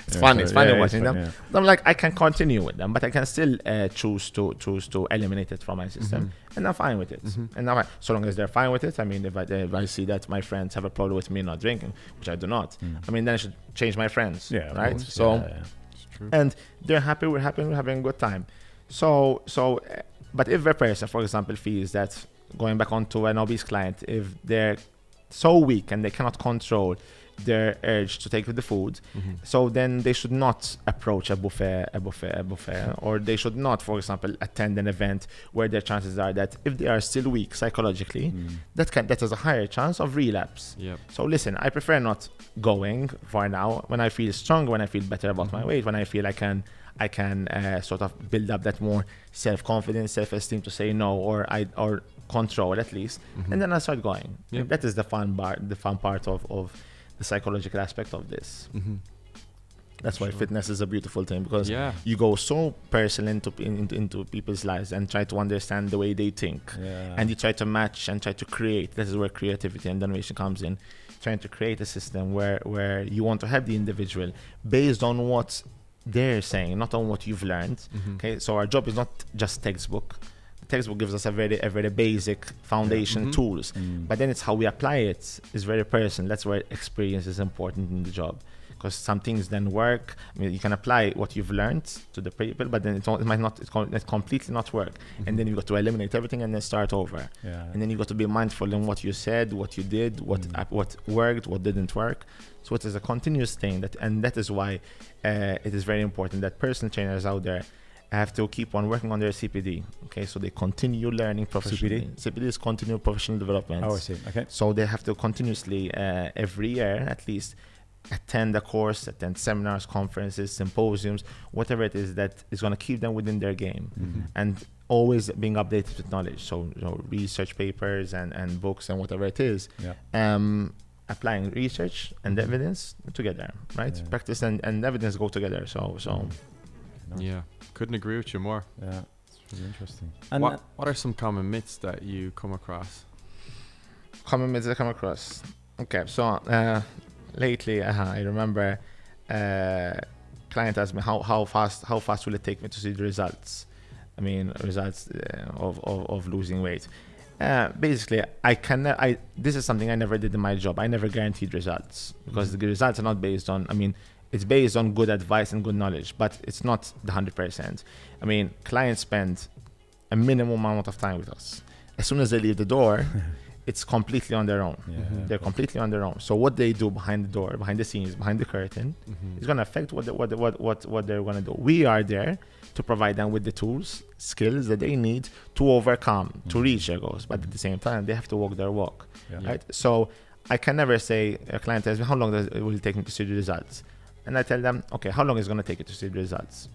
It's funny watching them. Yeah. I'm like, I can continue with them, but I can still choose to eliminate it from my system, and I'm fine with it. And so long as they're fine with it. If I see that my friends have a problem with me not drinking, which I do not, then I should change my friends. Right? So, it's true. And they're happy. We're happy. We're having a good time. But if a person, for example, feels that, going back onto an obese client, if they're so weak and they cannot control their urge to take the food, so then they should not approach a buffet, or they should not, for example, attend an event where their chances are that if they are still weak psychologically, that has a higher chance of relapse. So listen, I prefer not going for now. When I feel strong, when I feel better about my weight, when I feel I can sort of build up that more self-confidence, self-esteem to say no, or control at least, and then I start going. That is the fun part of the psychological aspect of this. That's why fitness is a beautiful thing, because you go so personal into people's lives and try to understand the way they think, and you try to match and try to create. This is where creativity and innovation comes in. Trying to create a system where you want to have the individual based on what they're saying, not on what you've learned. Okay, so our job is not just textbook. The textbook gives us a very basic foundation tools, but then it's how we apply it is very personal. That's where experience is important in the job, because some things then work. You can apply what you've learned to the people, but then it might not, it completely not work. And then you've got to eliminate everything and then start over. And then you've got to be mindful in what you said, what you did, what worked, what didn't work. So it is a continuous thing, and that is why it is very important that personal trainers out there have to keep on working on their CPD. Okay, so they continue learning professionally. CPD is continual professional development. Oh, I see. Okay. So they have to continuously, every year at least, attend a course, attend seminars, conferences, symposiums, whatever it is that is going to keep them within their game. And always being updated with knowledge. So, research papers and books and whatever it is. Applying research and evidence together, right? Yeah. Practice and evidence go together. So. Nice. Yeah, couldn't agree with you more. Yeah, it's really interesting. And what are some common myths that you come across? Common myths I come across. Okay, so lately I remember client asked me how fast will it take me to see the results? I mean, results of losing weight. Basically, this is something I never did in my job. I never guaranteed results because the results are not based on, it's based on good advice and good knowledge, but it's not the 100%. I mean, clients spend a minimum amount of time with us. As soon as they leave the door, it's completely on their own. They're completely on their own. So what they do behind the door, behind the scenes, behind the curtain, is going to affect what they're going to do. We are there to provide them with the tools, skills that they need to overcome, to reach their goals. But at the same time, they have to walk their walk, right? So I can never say, a client tells me, how long will it take me to see the results? And I tell them, okay, how long is it going to take you to see the results?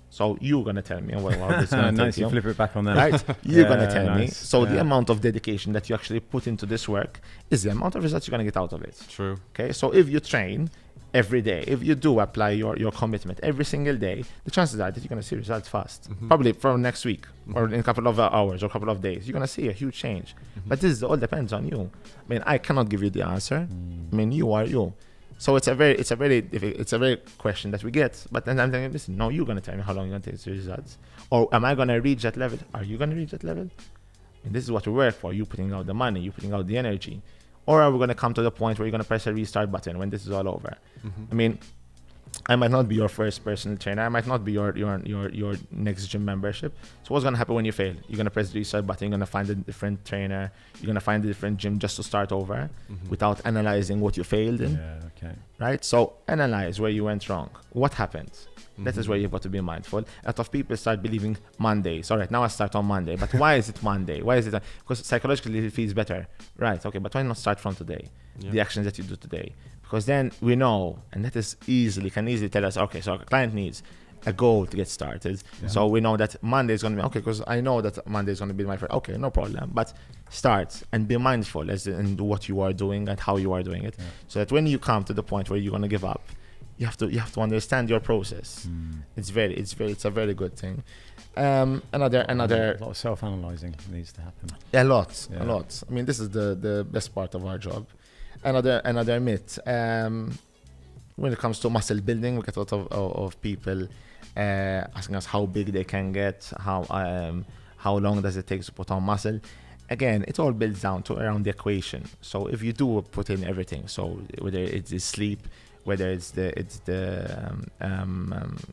So you're going to tell me what it's going to take you. Flip it back on that. Right? You're going to tell me. Nice. So the amount of dedication that you actually put into this work is the amount of results you're going to get out of it. True. Okay, so if you train every day, if you do apply your commitment every single day, the chances are that you're going to see results fast. Probably from next week or in a couple of hours or a couple of days, you're going to see a huge change. But this all depends on you. I mean, I cannot give you the answer. I mean, you are you. So it's a very question that we get. But then I'm saying, listen, no, you're going to tell me how long you're going to take the results. Or am I going to reach that level? Are you going to reach that level? And this is what we work for. You putting out the money, you putting out the energy. Or are we going to come to the point where you're going to press a restart button when this is all over? I mean, I might not be your first personal trainer. I might not be your next gym membership. So what's going to happen when you fail? You're going to press the restart button. You're going to find a different trainer. You're going to find a different gym just to start over without analyzing what you failed in. Right? So analyze where you went wrong. What happened? That is where you've got to be mindful. A lot of people start believing Mondays. All right, now I start on Monday. But why is it Monday? Why is it? Because psychologically it feels better. Right, okay, but why not start from today? The actions that you do today. Because then we know, and that is can easily tell us, okay, so our client needs a goal to get started. So we know that Monday is going to be, okay, because I know that Monday is going to be my first, okay, no problem. But start and be mindful in what you are doing and how you are doing it. So that when you come to the point where you're going to give up, you have to understand your process. It's a very good thing. Another a lot of self-analyzing needs to happen. A lot. I mean, this is the best part of our job. Another myth. When it comes to muscle building, we get a lot of people asking us how big they can get, how long does it take to put on muscle. Again, it all builds down to around the equation. So if you do put in everything, so whether it's the sleep, whether it's the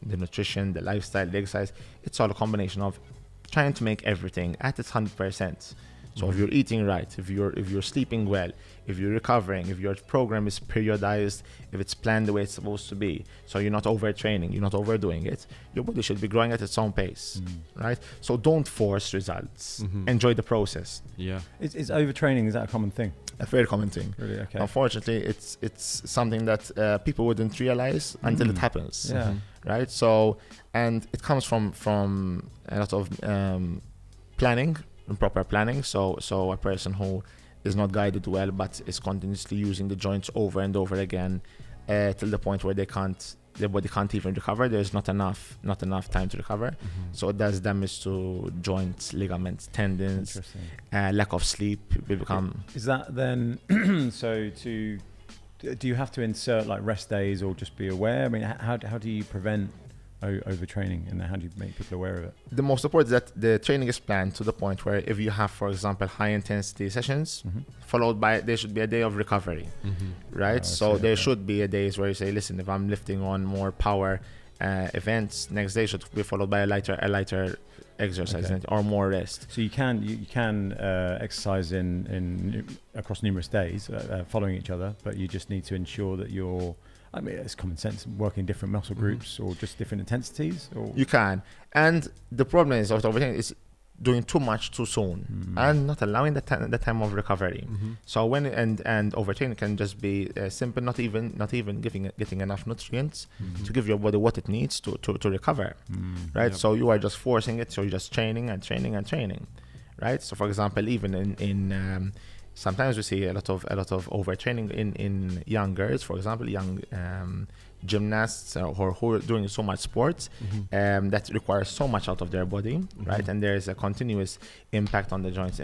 nutrition, the lifestyle, the exercise, it's all a combination of trying to make everything at its 100%. So if you're eating right, if you're sleeping well, if you're recovering, if your program is periodized, if it's planned the way it's supposed to be, so you're not overtraining, you're not overdoing it, your body should be growing at its own pace, right? So don't force results. Enjoy the process. Yeah. Is overtraining, is that a common thing? A very common thing. Really? Okay. Unfortunately, it's something that people wouldn't realize until it happens. Yeah. Right. So, and it comes from a lot of planning, improper planning. So a person who is not guided well, but is continuously using the joints over and over again, till the point where their body can't even recover. There's not enough time to recover. So it does damage to joints, ligaments, tendons. Lack of sleep will become. Is that then? So do you have to insert like rest days or just be aware? I mean, how do you prevent overtraining, and how do you make people aware of it? The most important is that the training is planned to the point where if you have, for example, high intensity sessions, followed by there should be a day of recovery, right? So there should be a days where you say, listen, if I'm lifting on more power events, next day should be followed by a lighter exercise or more rest. So you can exercise in across numerous days following each other, but you just need to ensure that you're, I mean, it's common sense, working different muscle groups or just different intensities. Or? You can. And the problem is, overtraining is doing too much too soon and not allowing the time of recovery. So when and overtraining can just be simple, not even getting enough nutrients to give your body what it needs to recover, right? So you are just forcing it, so you're just training and training and training, right? So for example, even in sometimes we see a lot of overtraining in young girls, for example, young gymnasts who are doing so much sports that requires so much out of their body, right? And there's a continuous impact on the joints,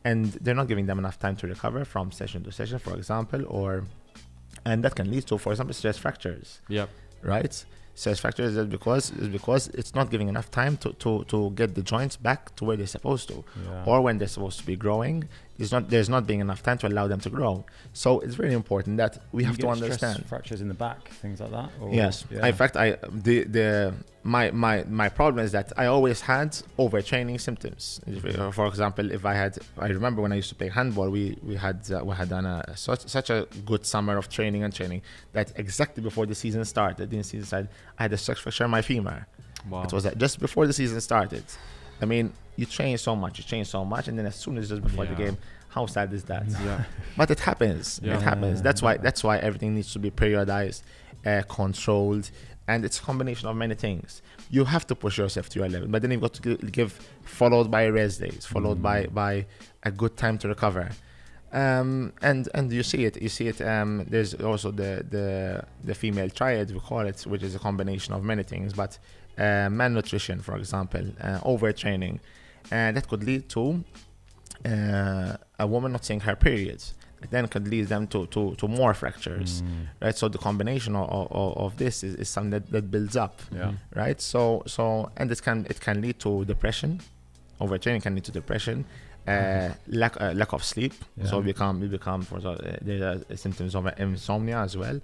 and they're not giving them enough time to recover from session to session, for example, and that can lead to, for example, stress fractures. Yep. Right? Stress fractures is because it's not giving enough time to get the joints back to where they're supposed to, or when they're supposed to be growing. There's not being enough time to allow them to grow. So it's very important that we have to understand fractures in the back, things like that. Or, yes. In fact, my problem is that I always had overtraining symptoms. For example, I remember when I used to play handball, we had done such a good summer of training that exactly before the season started, I had a stress fracture in my femur. Wow. It was just before the season started. I mean, you train so much, and then as soon as just before the game, how sad is that? Yeah. But it happens. It happens. That's why everything needs to be periodized, controlled, and it's a combination of many things. You have to push yourself to your level, but then you've got to give followed by rest days, followed by a good time to recover. And you see it. There's also the female triad, we call it, which is a combination of many things, but malnutrition, for example, overtraining, and that could lead to a woman not seeing her periods. It then could lead them to more fractures, right? So the combination of this is something that builds up, right? So and it can lead to depression. Overtraining can lead to depression, lack of sleep. So we become there are symptoms of insomnia as well,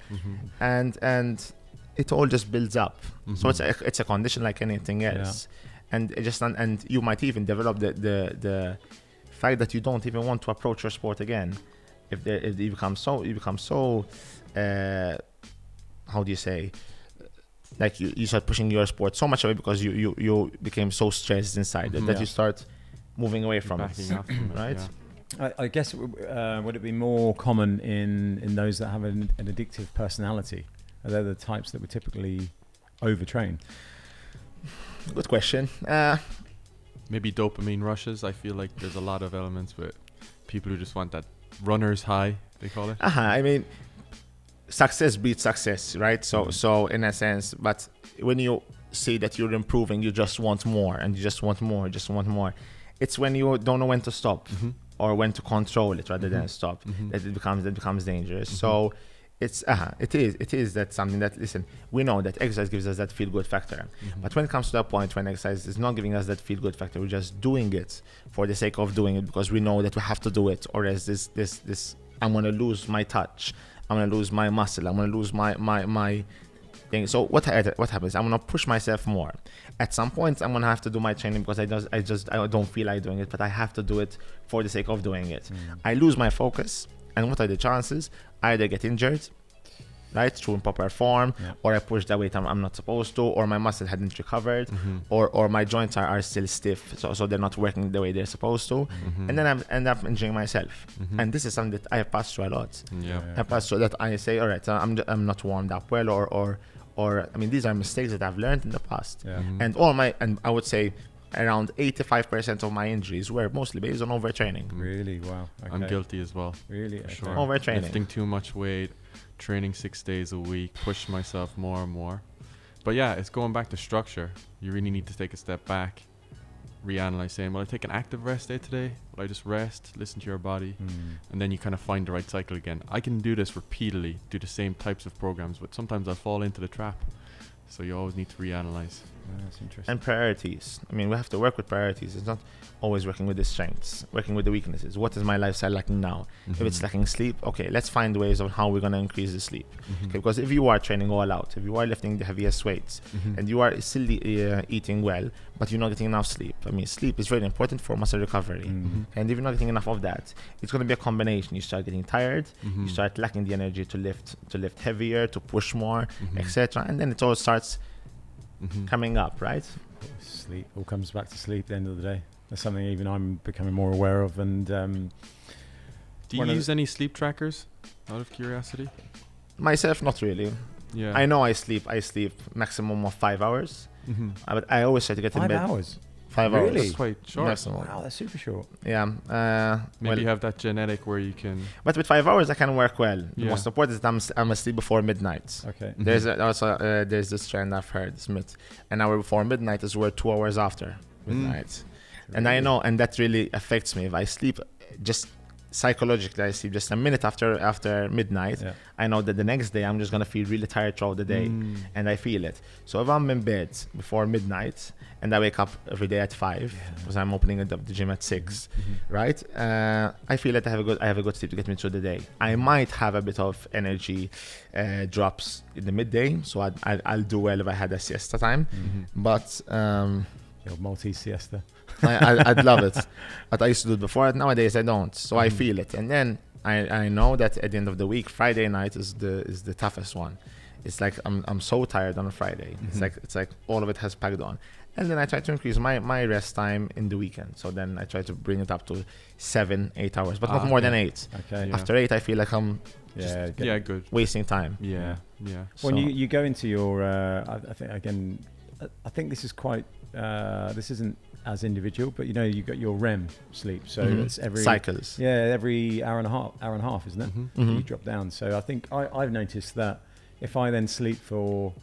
and it all just builds up. So it's a condition like anything else, and you might even develop the fact that you don't even want to approach your sport again if you become so how do you say, like you start pushing your sport so much away because you became so stressed inside that you start moving away from it, right? I guess would it be more common in those that have an addictive personality? Are they the types that would typically overtrain? Good question. Maybe dopamine rushes. I feel like there's a lot of elements with people who just want that runner's high, they call it. I mean, success beats success, right? So in a sense, but when you see that you're improving, you just want more, and you just want more. It's when you don't know when to stop or when to control it rather than stop that it becomes dangerous. So it is that something that, listen, we know that exercise gives us that feel good factor, but when it comes to that point when exercise is not giving us that feel good factor, we're just doing it for the sake of doing it because we know that we have to do it, or as this I'm going to lose my touch, I'm going to lose my muscle, I'm going to lose my thing. So what happens? I'm going to push myself more. At some point I'm going to have to do my training because I don't feel like doing it, but I have to do it for the sake of doing it. I lose my focus, and what are the chances? I either get injured, right, through improper form, or I push the weight I'm not supposed to, or my muscle hadn't recovered, or my joints are still stiff, so they're not working the way they're supposed to, and then I end up injuring myself. And this is something that I have passed through a lot. I passed through that. I say, all right, I'm not warmed up well, or I mean, these are mistakes that I've learned in the past. And I would say around 85% of my injuries were mostly based on overtraining. Really? Wow. Okay. I'm guilty as well. Really? For Okay. sure. Overtraining. Lifting too much weight, training 6 days a week, push myself more and more. But yeah, it's going back to structure. You really need to take a step back, reanalyze, saying, will I take an active rest day today? Will I just rest, listen to your body? And then you kind of find the right cycle again. I can do this repeatedly, do the same types of programs, but sometimes I'll fall into the trap. So you always need to reanalyze. That's interesting. And priorities. I mean, we have to work with priorities. It's not always working with the strengths, working with the weaknesses. What is my lifestyle lacking now? If it's lacking sleep, okay, let's find ways of how we're going to increase the sleep. Okay, because if you are training all out, if you are lifting the heaviest weights, and you are still eating well, but you're not getting enough sleep. I mean, sleep is very important for muscle recovery. And if you're not getting enough of that, it's going to be a combination. You start getting tired, you start lacking the energy to lift heavier, to push more, etc. And then it all starts coming up, right? Sleep. All comes back to sleep at the end of the day. That's something even I'm becoming more aware of. And do you use any sleep trackers out of curiosity? Myself, not really. Yeah. I know I sleep maximum of 5 hours. But I always try to get in 5 bed. hours? 5 Really? hours. That's quite short. Maximum. Wow, that's super short. Yeah. Maybe you have that genetic where you can. But with 5 hours, I can work well. The Yeah. most important is that I'm asleep before midnight. Okay. There's there's this trend I've heard, this myth. An hour before midnight is worth 2 hours after midnight. And I know, and that really affects me. If I sleep just psychologically, I sleep just a minute after midnight, I know that the next day I'm just gonna feel really tired throughout the day, and I feel it. So if I'm in bed before midnight and I wake up every day at 5 because I'm opening the gym at 6, right? I feel that I have a good sleep to get me through the day. I might have a bit of energy drops in the midday, so I'll do well if I had a siesta time, but Your Maltese siesta. I'd love it, but I used to do it before. Nowadays I don't, so I feel it, and then I know that at the end of the week, Friday night is the toughest one. It's like I'm so tired on a Friday. It's like all of it has packed on, and then I try to increase my rest time in the weekend. So then I try to bring it up to 7-8 hours, but not more than 8. Okay. Yeah. After 8, I feel like I'm good. wasting time. Yeah. When you go into your, I think this is quite. This isn't as individual, but you got your REM sleep, so it's every cycles. Every hour and a half, isn't it? You drop down. So I think I've noticed that if I then sleep for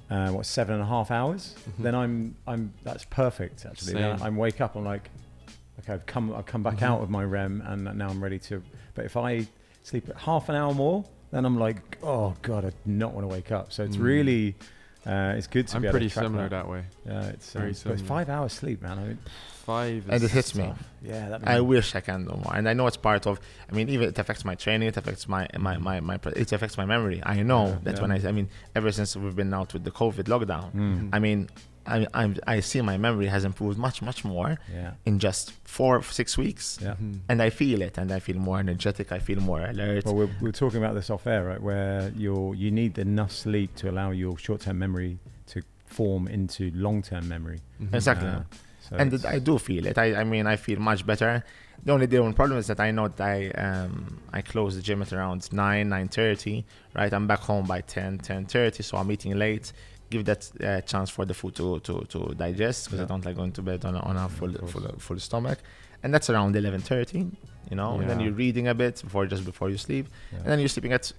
7.5 hours, then I'm that's perfect actually. Then I wake up, I'm like, okay, I've come back out of my REM, and now I'm ready to. But if I sleep half an hour more, then I'm like, oh god, I do not want to wake up. So it's really. It's good to be able to track. I'm pretty similar that way. Yeah, it's very but similar. 5 hours sleep, man. I mean, 5 and it hits me. Yeah, I wish I can do more, and I know it's part of. I mean, even it affects my training. It affects my it affects my memory. I know that when I mean, ever since we've been out with the COVID lockdown, I mean, I see my memory has improved much more in just 4-6 weeks, and I feel it, and I feel more energetic. I feel more alert. Well, we were talking about this off air, right? Where you need enough sleep to allow your short-term memory to form into long-term memory. Exactly. So and I do feel it. I mean, I feel much better. The only problem is that I know that I close the gym at around 9:30. Right, I'm back home by 10:30, so I'm eating late. Give that chance for the food to digest, because I don't like going to bed on a full stomach, and that's around 11:30. And then you're reading a bit before you sleep, and then you're sleeping at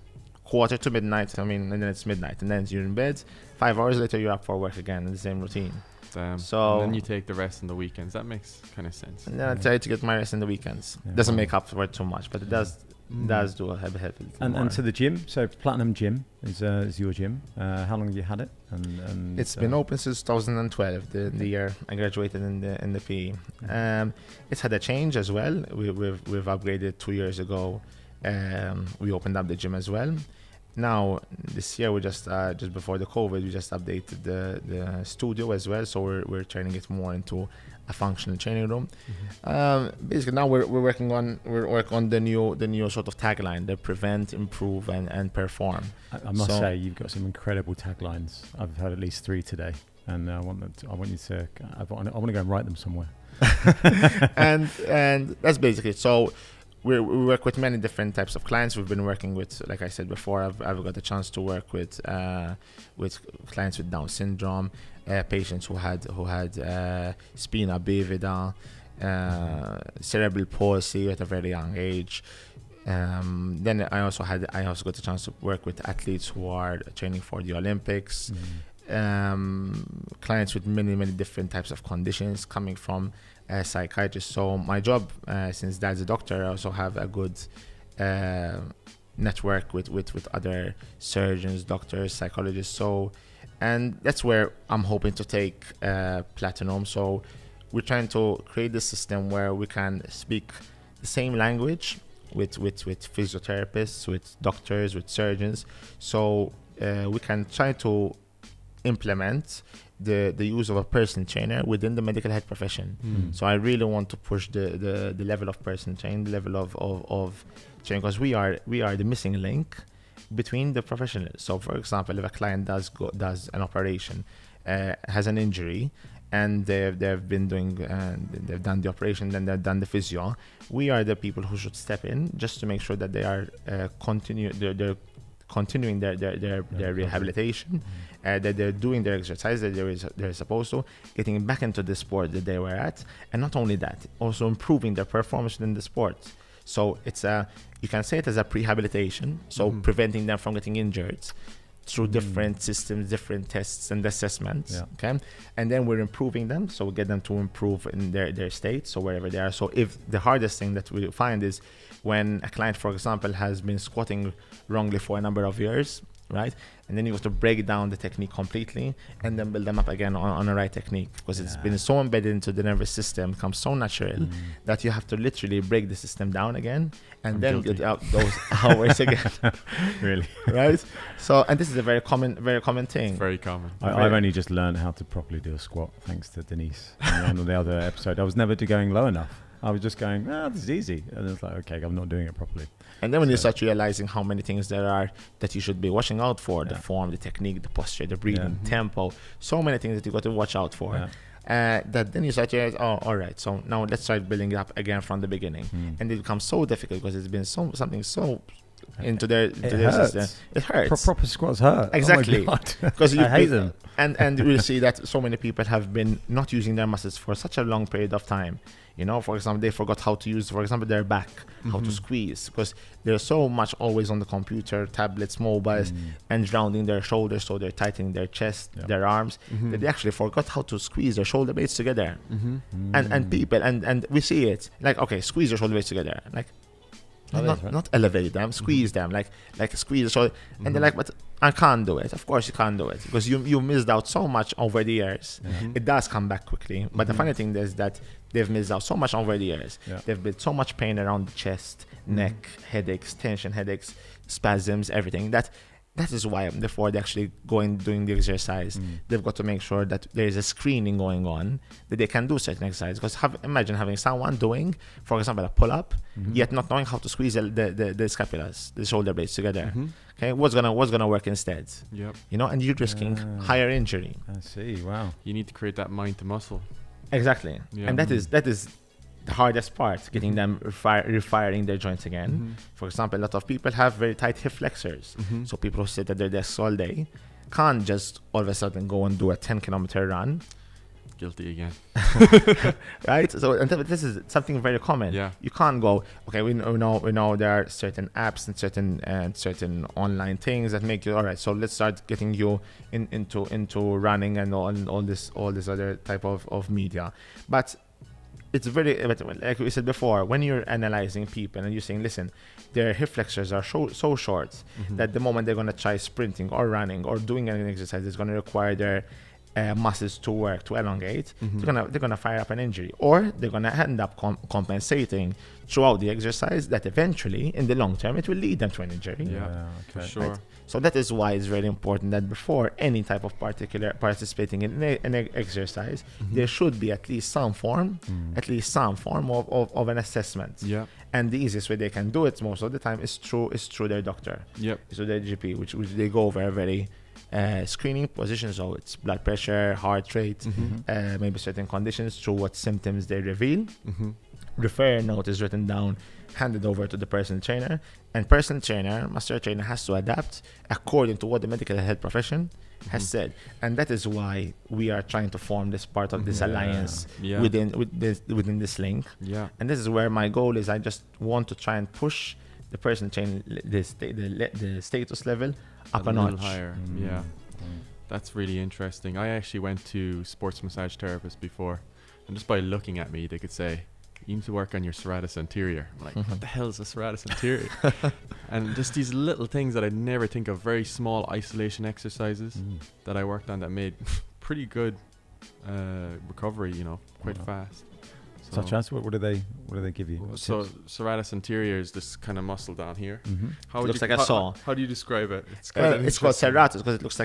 1:45 to midnight. I mean, and then it's midnight, and then you're in bed. 5 hours later, you're up for work again in the same routine. Damn. So and then you take the rest on the weekends. That makes kind of sense. And then I try to get my rest in the weekends. Doesn't make up for it too much, but it does do a heavy. And to the gym. So Platinum Gym is your gym. How long have you had it? And it's been open since 2012, the year I graduated in the PE. It's had a change as well. We've upgraded 2 years ago. We opened up the gym as well. Now this year we just before the COVID, we just updated the studio as well. So we're turning it more into a functional training room. Basically now we're working on the new sort of tagline: the prevent, improve, and perform. I must say you've got some incredible taglines. I've heard at least 3 today, and I want to go and write them somewhere. and that's basically it. So we work with many different types of clients. We've been working with, like I said before, I've got the chance to work with clients with Down syndrome, patients who had spina bifida, cerebral palsy at a very young age. Then I also got the chance to work with athletes who are training for the Olympics. Clients with many different types of conditions, coming from a psychiatrist. So my job, since Dad's a doctor, I also have a good network with other surgeons, doctors, psychologists. So, and that's where I'm hoping to take Platinum. So we're trying to create this system where we can speak the same language with physiotherapists, with doctors, with surgeons. So we can try to implement the use of a personal trainer within the medical health profession. So I really want to push the level of personal training, the level of training, because we are the missing link between the professionals. So for example, if a client does an operation, has an injury, and they've been doing, they've done the operation, then they've done the physio. We are the people who should step in just to make sure that they are continuing their rehabilitation, that they're doing their exercise that they're supposed to, getting back into the sport that they were at, and not only that, also improving their performance in the sport. So it's you can say it as a prehabilitation, so preventing them from getting injured through different systems, different tests and assessments. Okay, and then we're improving them, so we get them to improve in their state, so wherever they are. So if the hardest thing that we find is when a client, for example, has been squatting wrongly for a number of years, right, and then you have to break down the technique completely and then build them up again on the right technique, because it's been so embedded into the nervous system, becomes so natural that you have to literally break the system down again and then get out those hours again. Really? Right? So, and this is a very common thing. It's very common. I've only just learned how to properly do a squat thanks to Denise on the other episode. I was never going low enough. I was just going, this is easy. And it's like, okay, I'm not doing it properly. And then when you start realizing how many things there are that you should be watching out for, the form, the technique, the posture, the breathing, tempo, so many things that you got to watch out for, that then you start to realize, all right, so now let's start building it up again from the beginning. And it becomes so difficult because it's been something so into their system. It hurts. Proper squats hurt. Exactly. Because I hate them. And we'll see that so many people have been not using their muscles for such a long period of time. You know, for example, they forgot how to use, for example, their back, how to squeeze, because they're so much always on the computer, tablets, mobiles, and rounding their shoulders, so they're tightening their chest, their arms, that they actually forgot how to squeeze their shoulder blades together. And people, and we see it, like, okay, squeeze your shoulder blades together, like, not elevate them, squeeze them, like squeeze the shoulder, and they're like, but I can't do it. Of course you can't do it, because you missed out so much over the years. It does come back quickly, but the funny thing is that they've missed out so much over the years. They've built so much pain around the chest, neck, headaches, tension headaches, spasms, everything. That is why before they actually doing the exercise, they've got to make sure that there is a screening going on, that they can do certain exercise. Because imagine having someone doing, for example, a pull-up, yet not knowing how to squeeze the scapulas, the shoulder blades together. Okay, what's gonna work instead? You know, and you're risking higher injury. I see. Wow. You need to create that mind to muscle. Exactly. And that is the hardest part, getting them refiring their joints again. For example, a lot of people have very tight hip flexors. So people who sit at their desks all day can't just all of a sudden go and do a 10-kilometer run. Guilty again. Right? So and this is something very common. You can't go, okay, we know there are certain apps and certain online things that make you, all right, so let's start getting you into running and all this other type of media. But it's very, like we said before, when you're analyzing people and you're saying, listen, their hip flexors are so short that the moment they're going to try sprinting or running or doing any exercise, it's going to require their muscles to work, to elongate, they're gonna fire up an injury, or they're gonna end up compensating throughout the exercise that eventually in the long term it will lead them to an injury. For sure. Right? So that is why it's very important that before any type of particular participating in an exercise, there should be at least some form of an assessment. And the easiest way they can do it most of the time is through their doctor. So their GP, which they go over a very screening position, so it's blood pressure, heart rate, maybe certain conditions, through what symptoms they reveal. Referral note is written down, handed over to the personal trainer, and master trainer has to adapt according to what the medical health profession has said. And that is why we are trying to form this part of this alliance within this link. And this is where my goal is. I just want to try and push the personal trainer, the status level up a notch higher. That's really interesting. I actually went to sports massage therapists before, and just by looking at me they could say, you need to work on your serratus anterior. I'm like, what the hell is a serratus anterior? And just these little things that I'd never think of, very small isolation exercises that I worked on that made pretty good recovery, quite fast. So such as what do they give you? So serratus anterior is this kind of muscle down here. How looks like a saw. How do you describe it? It's called serratus because it looks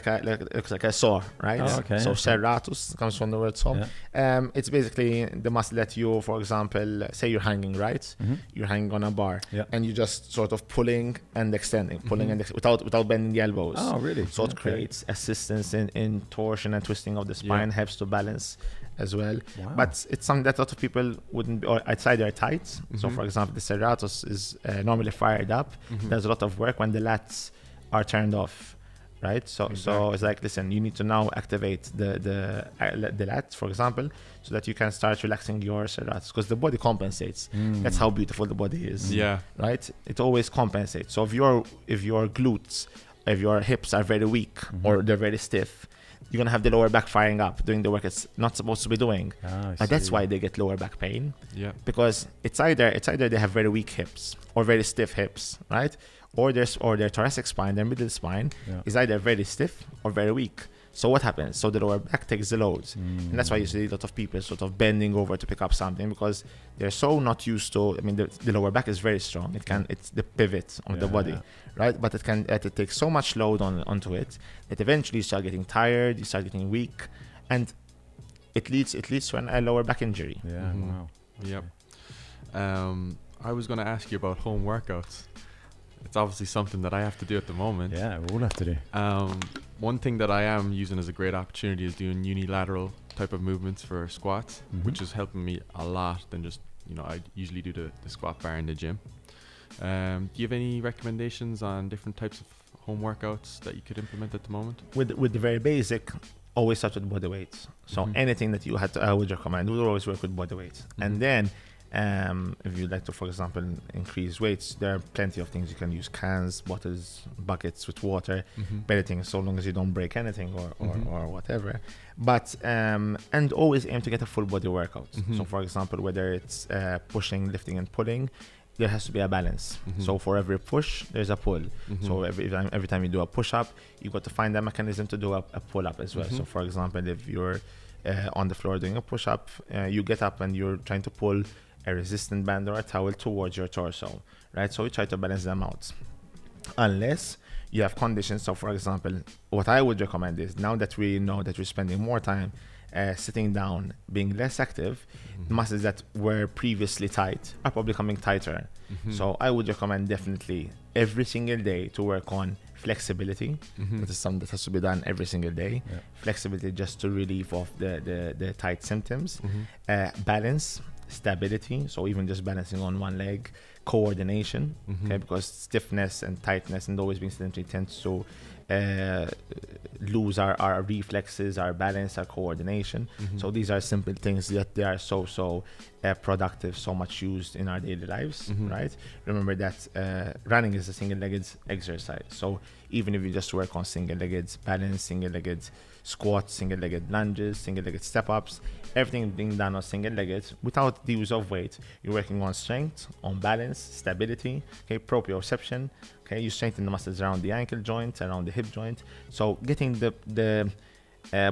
like a saw, right? Oh, okay. So serratus comes from the word saw. It's basically the muscle that you, for example, say you're hanging, right? You're hanging on a bar, and you just sort of pulling and extending, without bending the elbows. Oh, really? So it creates assistance in torsion and twisting of the spine, helps to balance as well. Wow. But it's something that a lot of people wouldn't be, or outside their tights. So for example, the serratus is normally fired up. There's a lot of work when the lats are turned off, right? So it's like, listen, you need to now activate the lats, for example, so that you can start relaxing your serratus, because the body compensates. That's how beautiful the body is. Yeah. Right? It always compensates. So if your glutes, if your hips are very weak or they're very stiff, you're gonna have the lower back firing up, doing the work it's not supposed to be doing. And that's why they get lower back pain. Yeah. Because it's either they have very weak hips or very stiff hips, right? Or their thoracic spine, their middle spine is either very stiff or very weak. So what happens? So the lower back takes the load. And that's why you see a lot of people sort of bending over to pick up something, because they're so not used to, I mean, the lower back is very strong. It's the pivot of the body, right? But it takes so much load onto it that eventually you start getting tired, you start getting weak, and it leads to a lower back injury. Yeah, wow. Yep. I was going to ask you about home workouts. It's obviously something that I have to do at the moment. Yeah, we all have to do. One thing that I am using as a great opportunity is doing unilateral type of movements for squats, which is helping me a lot than just, I usually do the squat bar in the gym. Do you have any recommendations on different types of home workouts that you could implement at the moment? With the very basic, always start with body weights. So anything that you I would recommend, would always work with body weights. And then if you'd like to, for example, increase weights, there are plenty of things you can use: cans, bottles, buckets with water, anything, so long as you don't break anything or whatever. But and always aim to get a full body workout. So for example, whether it's pushing, lifting and pulling, there has to be a balance. So for every push, there's a pull. So every time you do a push up, you've got to find a mechanism to do a pull up as well. So for example, if you're on the floor doing a push up, you get up and you're trying to pull a resistant band or a towel towards your torso, right? So we try to balance them out, unless you have conditions. So for example, what I would recommend is, now that we know that we're spending more time sitting down, being less active, muscles that were previously tight are probably becoming tighter. So I would recommend definitely every single day to work on flexibility. That is something that has to be done every single day. Flexibility, just to relieve off the tight symptoms. Balance, stability, so even just balancing on one leg. Coordination, okay, because stiffness and tightness and always being sedentary tends to lose our reflexes, our balance, our coordination. So these are simple things that they are so productive, so much used in our daily lives, right? Remember that running is a single-legged exercise. So even if you just work on single-legged balance, single-legged squats, single-legged lunges, single-legged step-ups, everything being done on single-legged without the use of weight, you're working on strength, on balance, stability, okay, proprioception. Okay, you strengthen the muscles around the ankle joint, around the hip joint. So getting the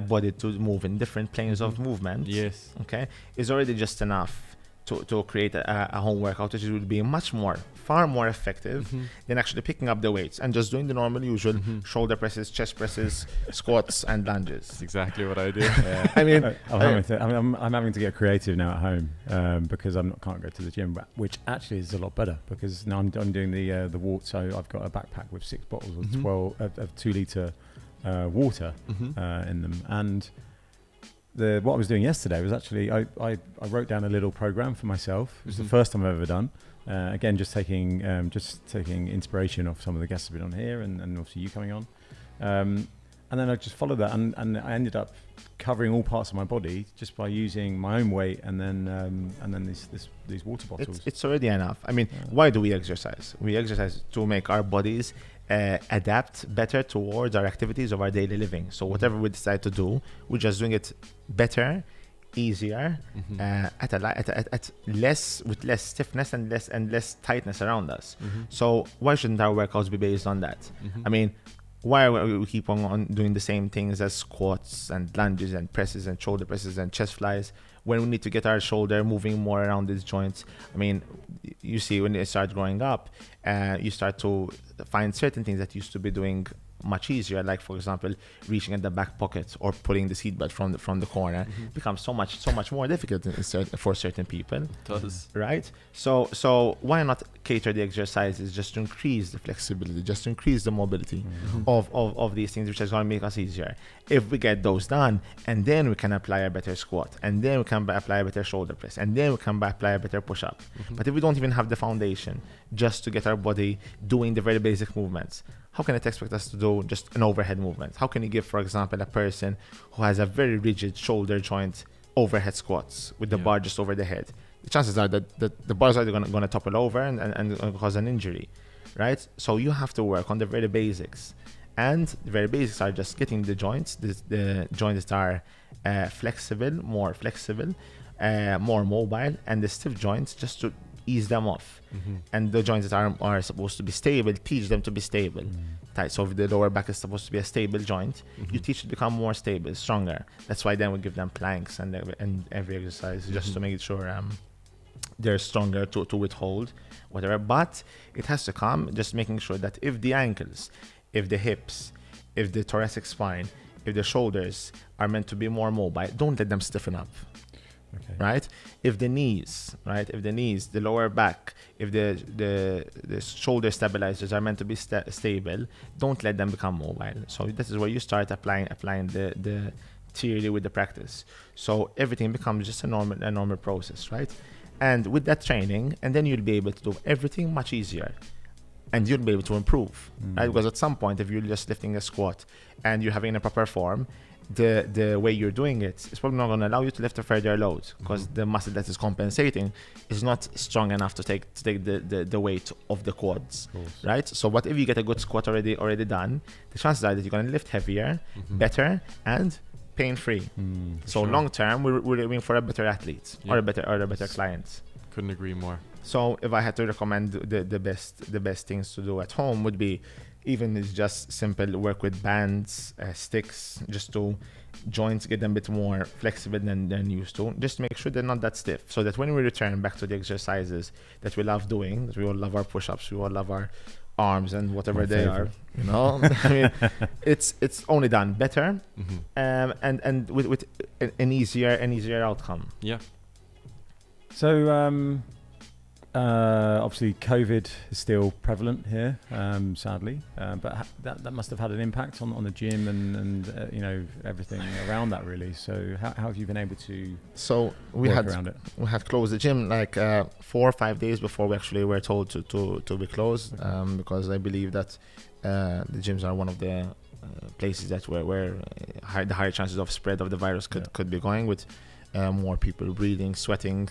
body to move in different planes of movement, okay, is already just enough to create a home workout, which would be far more effective than actually picking up the weights and just doing the normal, usual shoulder presses, chest presses, squats, and lunges. That's exactly what I do. I mean, I'm having to get creative now at home because can't go to the gym, which actually is a lot better, because now I'm doing the walk. So I've got a backpack with 6 bottles of 2 litre water in them, and what I was doing yesterday was actually I wrote down a little program for myself. It was the first time I've ever done. Again, just taking inspiration off some of the guests who've been on here, and obviously you coming on. And then I just followed that, and I ended up covering all parts of my body just by using my own weight, and then these water bottles. It's already enough. I mean, why do we exercise? We exercise to make our bodies adapt better towards our activities of our daily living. So whatever we decide to do, we're just doing it better, easier, at less, with less stiffness and less tightness around us. So why shouldn't our workouts be based on that? I mean, why are we keep on doing the same things as squats and lunges and presses and shoulder presses and chest flies when we need to get our shoulder moving more around these joints? I mean, you see, when you start growing up, you start to find certain things that you used to be doing much easier. Like for example, reaching in the back pocket or pulling the seatbelt from the corner becomes so much more difficult for certain people. It does. Right? So why not cater the exercises just to increase the flexibility, just to increase the mobility of these things, which is going to make us easier. If we get those done, and then we can apply a better squat, and then we can apply a better shoulder press, and then we can apply a better push-up. But if we don't even have the foundation just to get our body doing the very basic movements, how can it expect us to do just an overhead movement? How can you give, for example, a person who has a very rigid shoulder joint overhead squats with the bar just over the head? The chances are that the bars are going to topple over and cause an injury, right? So you have to work on the very basics. And the very basics are just getting the joints, the joints that are flexible, more mobile, and the stiff joints just to ease them off. And the joints that are supposed to be stable, teach them to be stable. Tight. So if the lower back is supposed to be a stable joint, you teach it to become more stable, stronger. That's why then we give them planks and every exercise just to make sure they're stronger to withhold whatever. But it has to come just making sure that if the ankles, if the hips, if the thoracic spine, if the shoulders are meant to be more mobile, don't let them stiffen up. Okay. Right? If the knees, the lower back, if the shoulder stabilizers are meant to be stable, don't let them become mobile. So this is where you start applying the theory with the practice. So everything becomes just a normal process, right? And with that training, and then you'll be able to do everything much easier. And you'll be able to improve, right? Because at some point, if you're just lifting a squat and you're having a proper form, the way you're doing it is probably not going to allow you to lift a further load because the muscle that is compensating is not strong enough to take the weight of the quads, right? So what if you get a good squat already done, the chances are that you're going to lift heavier, better, and pain-free. So long term, we're aiming for a better athlete or a better client. Couldn't agree more. So if I had to recommend the best things to do at home would be, even it's just simple work with bands, sticks, just to joints get them a bit more flexible than used to. Just make sure they're not that stiff, so that when we return back to the exercises that we love doing, that we all love our push-ups, we all love our arms and whatever they are, you know. I mean, it's only done better, and with an easier outcome. Yeah. So obviously COVID is still prevalent here, sadly, but that must have had an impact on the gym and you know, everything around that really. So how have you been able to work around it? We had closed the gym like 4 or 5 days before we actually were told to be closed, because I believe that the gyms are one of the places that where the higher chances of spread of the virus could be going, with more people breathing, sweating,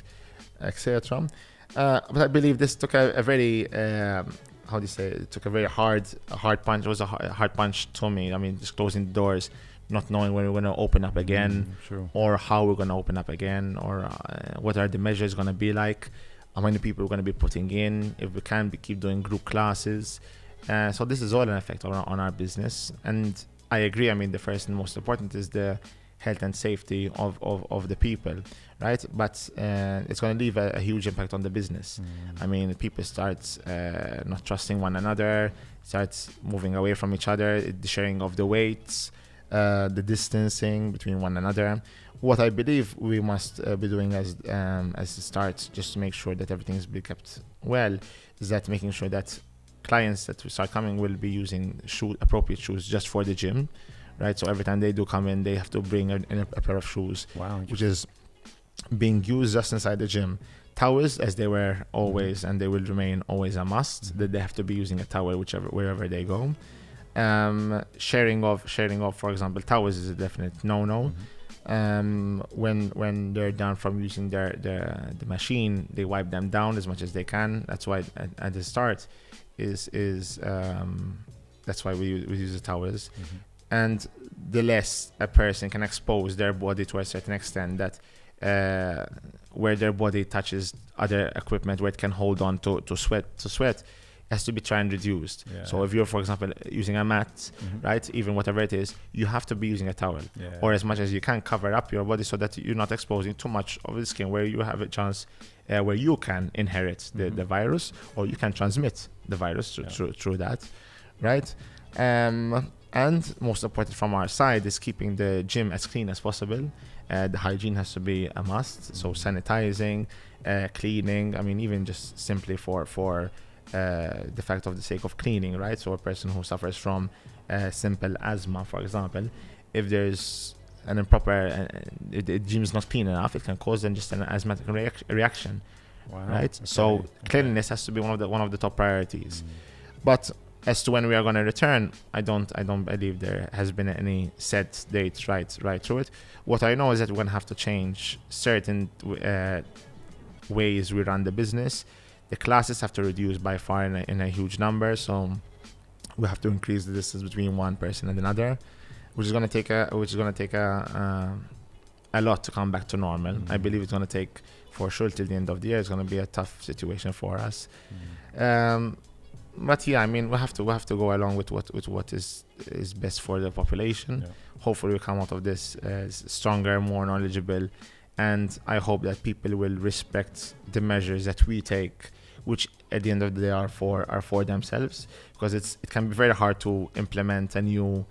etc. But I believe this took a very it took a very hard punch. It was a hard punch to me. I mean, just closing the doors, not knowing when we're going to open up again, or how we're going to open up again, or what are the measures going to be like, how many people we're going to be putting in, if we can keep doing group classes. So this is all an effect on our business. And I agree. I mean, the first and most important is the health and safety of the people, right? But it's going to leave a huge impact on the business. I mean, people start not trusting one another, starts moving away from each other, the sharing of the weights, the distancing between one another. What I believe we must be doing as a start, just to make sure that everything is being kept well, is that making sure that clients that we start coming will be using appropriate shoes just for the gym. Right, so every time they do come in, they have to bring a pair of shoes, which is being used just inside the gym. Towels, as they were always, and they will remain always a must. That they have to be using a towel wherever they go. Sharing of, for example, towels is a definite no. When they're done from using the machine, they wipe them down as much as they can. That's why at the start that's why we use the towels. And the less a person can expose their body to a certain extent, that where their body touches other equipment where it can hold on to sweat has to be tried and reduced. So if you're, for example, using a mat, right, even whatever it is, you have to be using a towel, or as much as you can cover up your body so that you're not exposing too much of the skin, where you have a chance where you can inherit the virus, or you can transmit the virus through that, right? And most important from our side is keeping the gym as clean as possible. The hygiene has to be a must. So sanitizing, cleaning. I mean, even just simply for the fact of the sake of cleaning, right? So a person who suffers from simple asthma, for example, if there's an improper, the gym is not clean enough, it can cause then just an asthmatic reaction. Wow. Right? Okay. So cleanliness has to be one of the top priorities. But as to when we are going to return, I don't believe there has been any set dates right through it. What I know is that we're going to have to change certain ways we run the business. The classes have to reduce by far in a huge number, so we have to increase the distance between one person and another, which is going to take a lot to come back to normal. I believe it's going to take for sure till the end of the year. It's going to be a tough situation for us. But yeah, I mean, we have to go along with what is best for the population. Hopefully we come out of this stronger, more knowledgeable, and I hope that people will respect the measures that we take, which at the end of the day are for themselves, because it can be very hard to implement a new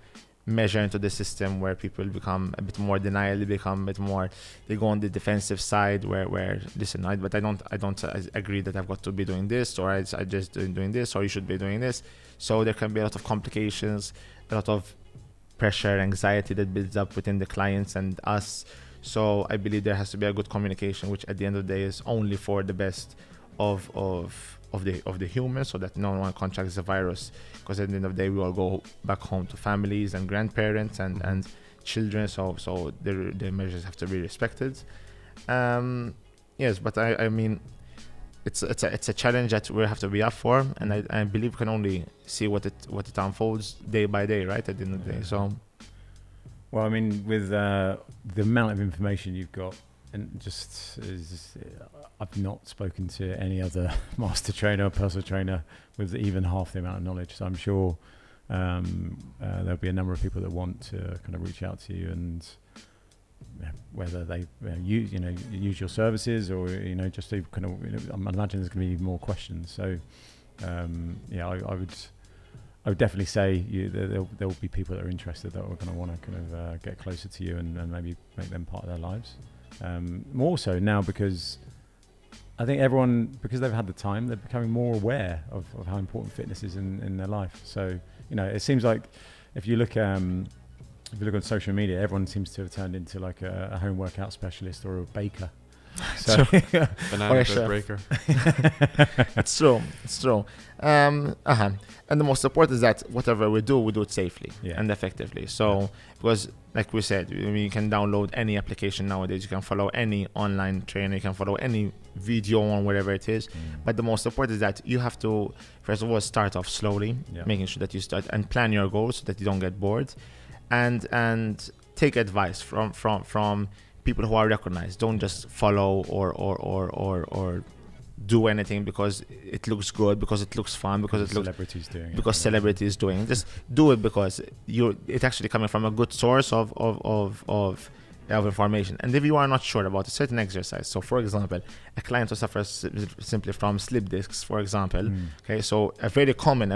measure into the system where people become a bit more denial, they go on the defensive side where listen, but I don't agree that I've got to be doing this, or I just doing this, or you should be doing this. So there can be a lot of complications, a lot of pressure, anxiety that builds up within the clients and us. So I believe there has to be a good communication, which at the end of the day is only for the best of the humans, so that no one contracts the virus, because at the end of the day we all go back home to families and grandparents and children, so the measures have to be respected. Yes, but I mean, it's a challenge that we have to be up for, and I believe we can only see what it unfolds day by day, right, at the end of the day. So well, I mean, with the amount of information you've got, and I've not spoken to any other master trainer or personal trainer with even half the amount of knowledge. So I'm sure there'll be a number of people that want to kind of reach out to you, and whether they use your services, or just to kind of, I imagine there's going to be more questions. So I would definitely say there will be people that are interested, that are going to want to kind of get closer to you and maybe make them part of their lives. More so now, because I think everyone, because they've had the time, they're becoming more aware of how important fitness is in their life. So, it seems like if you look on social media, everyone seems to have turned into like a home workout specialist or a baker. So banana bread breaker. It's true. And the most important is that whatever we do it safely and effectively. So because, like we said, you can download any application nowadays, you can follow any online trainer, you can follow any video on whatever it is. But the most important is that you have to, first of all, start off slowly, making sure that you start and plan your goals so that you don't get bored, and take advice from people who are recognized. Don't just follow or do anything because it looks good, because it looks fun, because celebrities doing it. Because celebrities doing it. Just do it because it's actually coming from a good source of information. And if you are not sure about a certain exercise, so for example, a client who suffers simply from slip discs, for example, okay, so a very common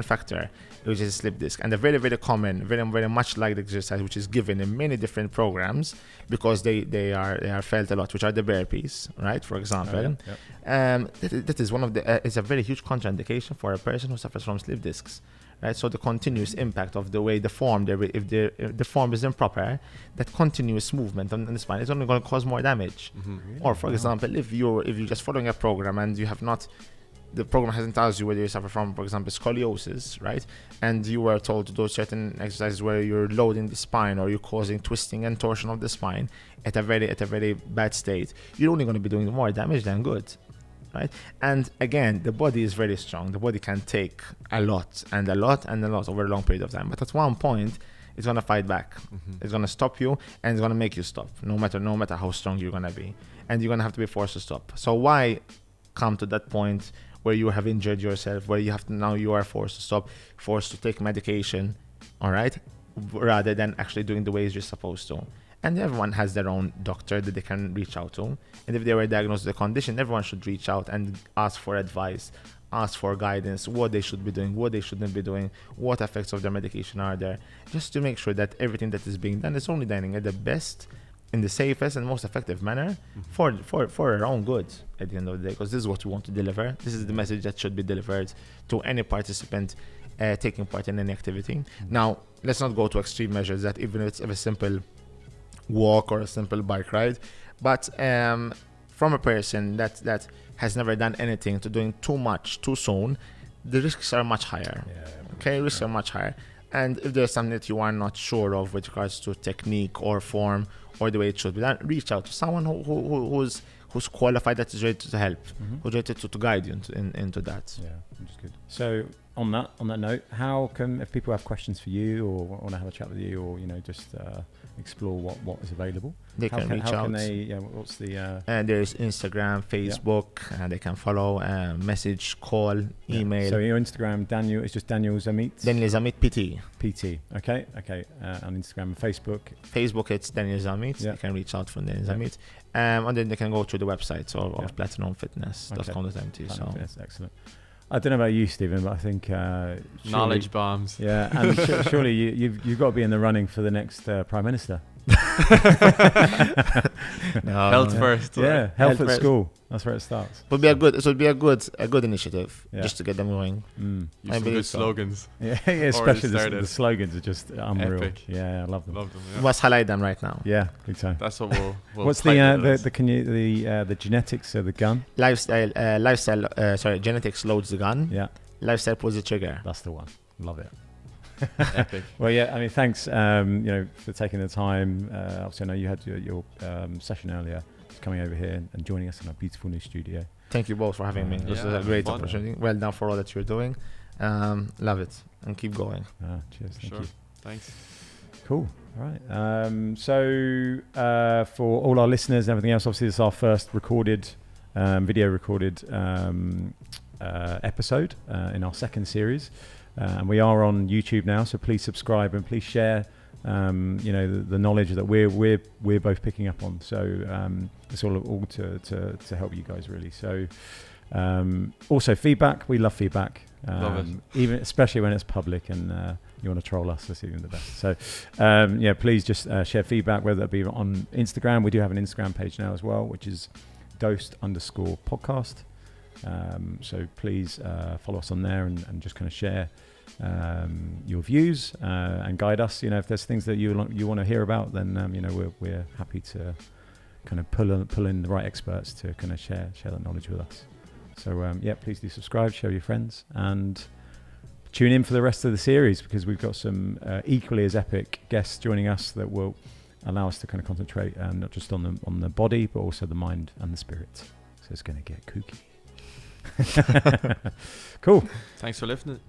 factor, which is slip disc, and a very common, very much liked exercise, which is given in many different programs because they are felt a lot, which are the burpees, right? For example, that is one of the it's a very huge contraindication for a person who suffers from slip discs. Right, so the continuous impact of the way the form, if the form is improper, that continuous movement on the spine is only going to cause more damage. Really? Or, for example, if you're just following a program and you have not, the program hasn't told you whether you suffer from, for example, scoliosis, right? And you were told to do certain exercises where you're loading the spine or you're causing twisting and torsion of the spine at a very bad state, you're only going to be doing more damage than good. Right, and again, the body is very strong. The body can take a lot over a long period of time. But at one point, it's gonna fight back. It's gonna stop you, and it's gonna make you stop, no matter how strong you're gonna be, and you're gonna have to be forced to stop. So why come to that point where you have injured yourself, where you have to, now you are forced to stop, forced to take medication, all right, rather than actually doing the ways you're supposed to? And everyone has their own doctor that they can reach out to. And if they were diagnosed with a condition, everyone should reach out and ask for advice ask for guidance, what they should be doing, what they shouldn't be doing, what effects of their medication are there, just to make sure that everything that is being done is only done at the best, in the safest and most effective manner for our own good at the end of the day, because this is what we want to deliver. This is the message that should be delivered to any participant taking part in any activity. Now, let's not go to extreme measures, that even if it's a simple walk or a simple bike ride, but from a person that has never done anything to doing too much too soon, the risks are much higher. Risks are much higher. And if there's something that you are not sure of with regards to technique or form or the way it should be done, reach out to someone who's qualified, that is ready to help, who's ready to guide you into that. Yeah, which is good. So on that note, how can, if people have questions for you or want to have a chat with you, or just explore what is available, they can reach out. How can they? What's the? There's Instagram, Facebook, and they can follow, message, call, email. So your Instagram, Daniel, it's just Daniel Zammit. Daniel Zammit PT. PT. Okay. On Instagram and Facebook. Facebook, it's Daniel Zammit. Yeah. They can reach out from Daniel Zammit, and then they can go to the website of platinumfitness.com.mt. So Excellent. I don't know about you, Stephen, but I think knowledge bombs. Yeah, and surely you've got to be in the running for the next Prime Minister. Health first. Yeah, health at school. That's where it starts. It would be a good initiative, just to get them going. Use some good slogans. Yeah, especially the slogans are just unreal. Epic. Yeah, I love them. We must highlight them right now. Yeah, big time. That's what we'll What's the genetics of the gun? Genetics loads the gun. Yeah. Lifestyle pulls the trigger. That's the one. Love it. Epic. Well, yeah, I mean, thanks, for taking the time. Obviously, I know you had your session earlier, coming over here and joining us in our beautiful new studio. Thank you both for having me. This is a great opportunity. Well done for all that you're doing. Love it, and keep going. Cheers. Thank you. Thanks. Cool. All right. For all our listeners and everything else, obviously this is our first video recorded episode in our second series. And we are on YouTube now, so please subscribe and please share the knowledge that we're both picking up on. So it's all to help you guys, really. So also feedback, we love feedback. Love it. Even especially when it's public and you want to troll us, that's even the best. So please just share feedback, whether it be on Instagram. We do have an Instagram page now as well, which is dosed_podcast. So please follow us on there and just kind of share your views and guide us. If there's things that you want to hear about, then we're happy to kind of pull in the right experts to kind of share that knowledge with us. So please do subscribe, share with your friends, and tune in for the rest of the series, because we've got some equally as epic guests joining us that will allow us to kind of concentrate not just on the body, but also the mind and the spirit. So it's going to get kooky. Cool. Thanks for listening.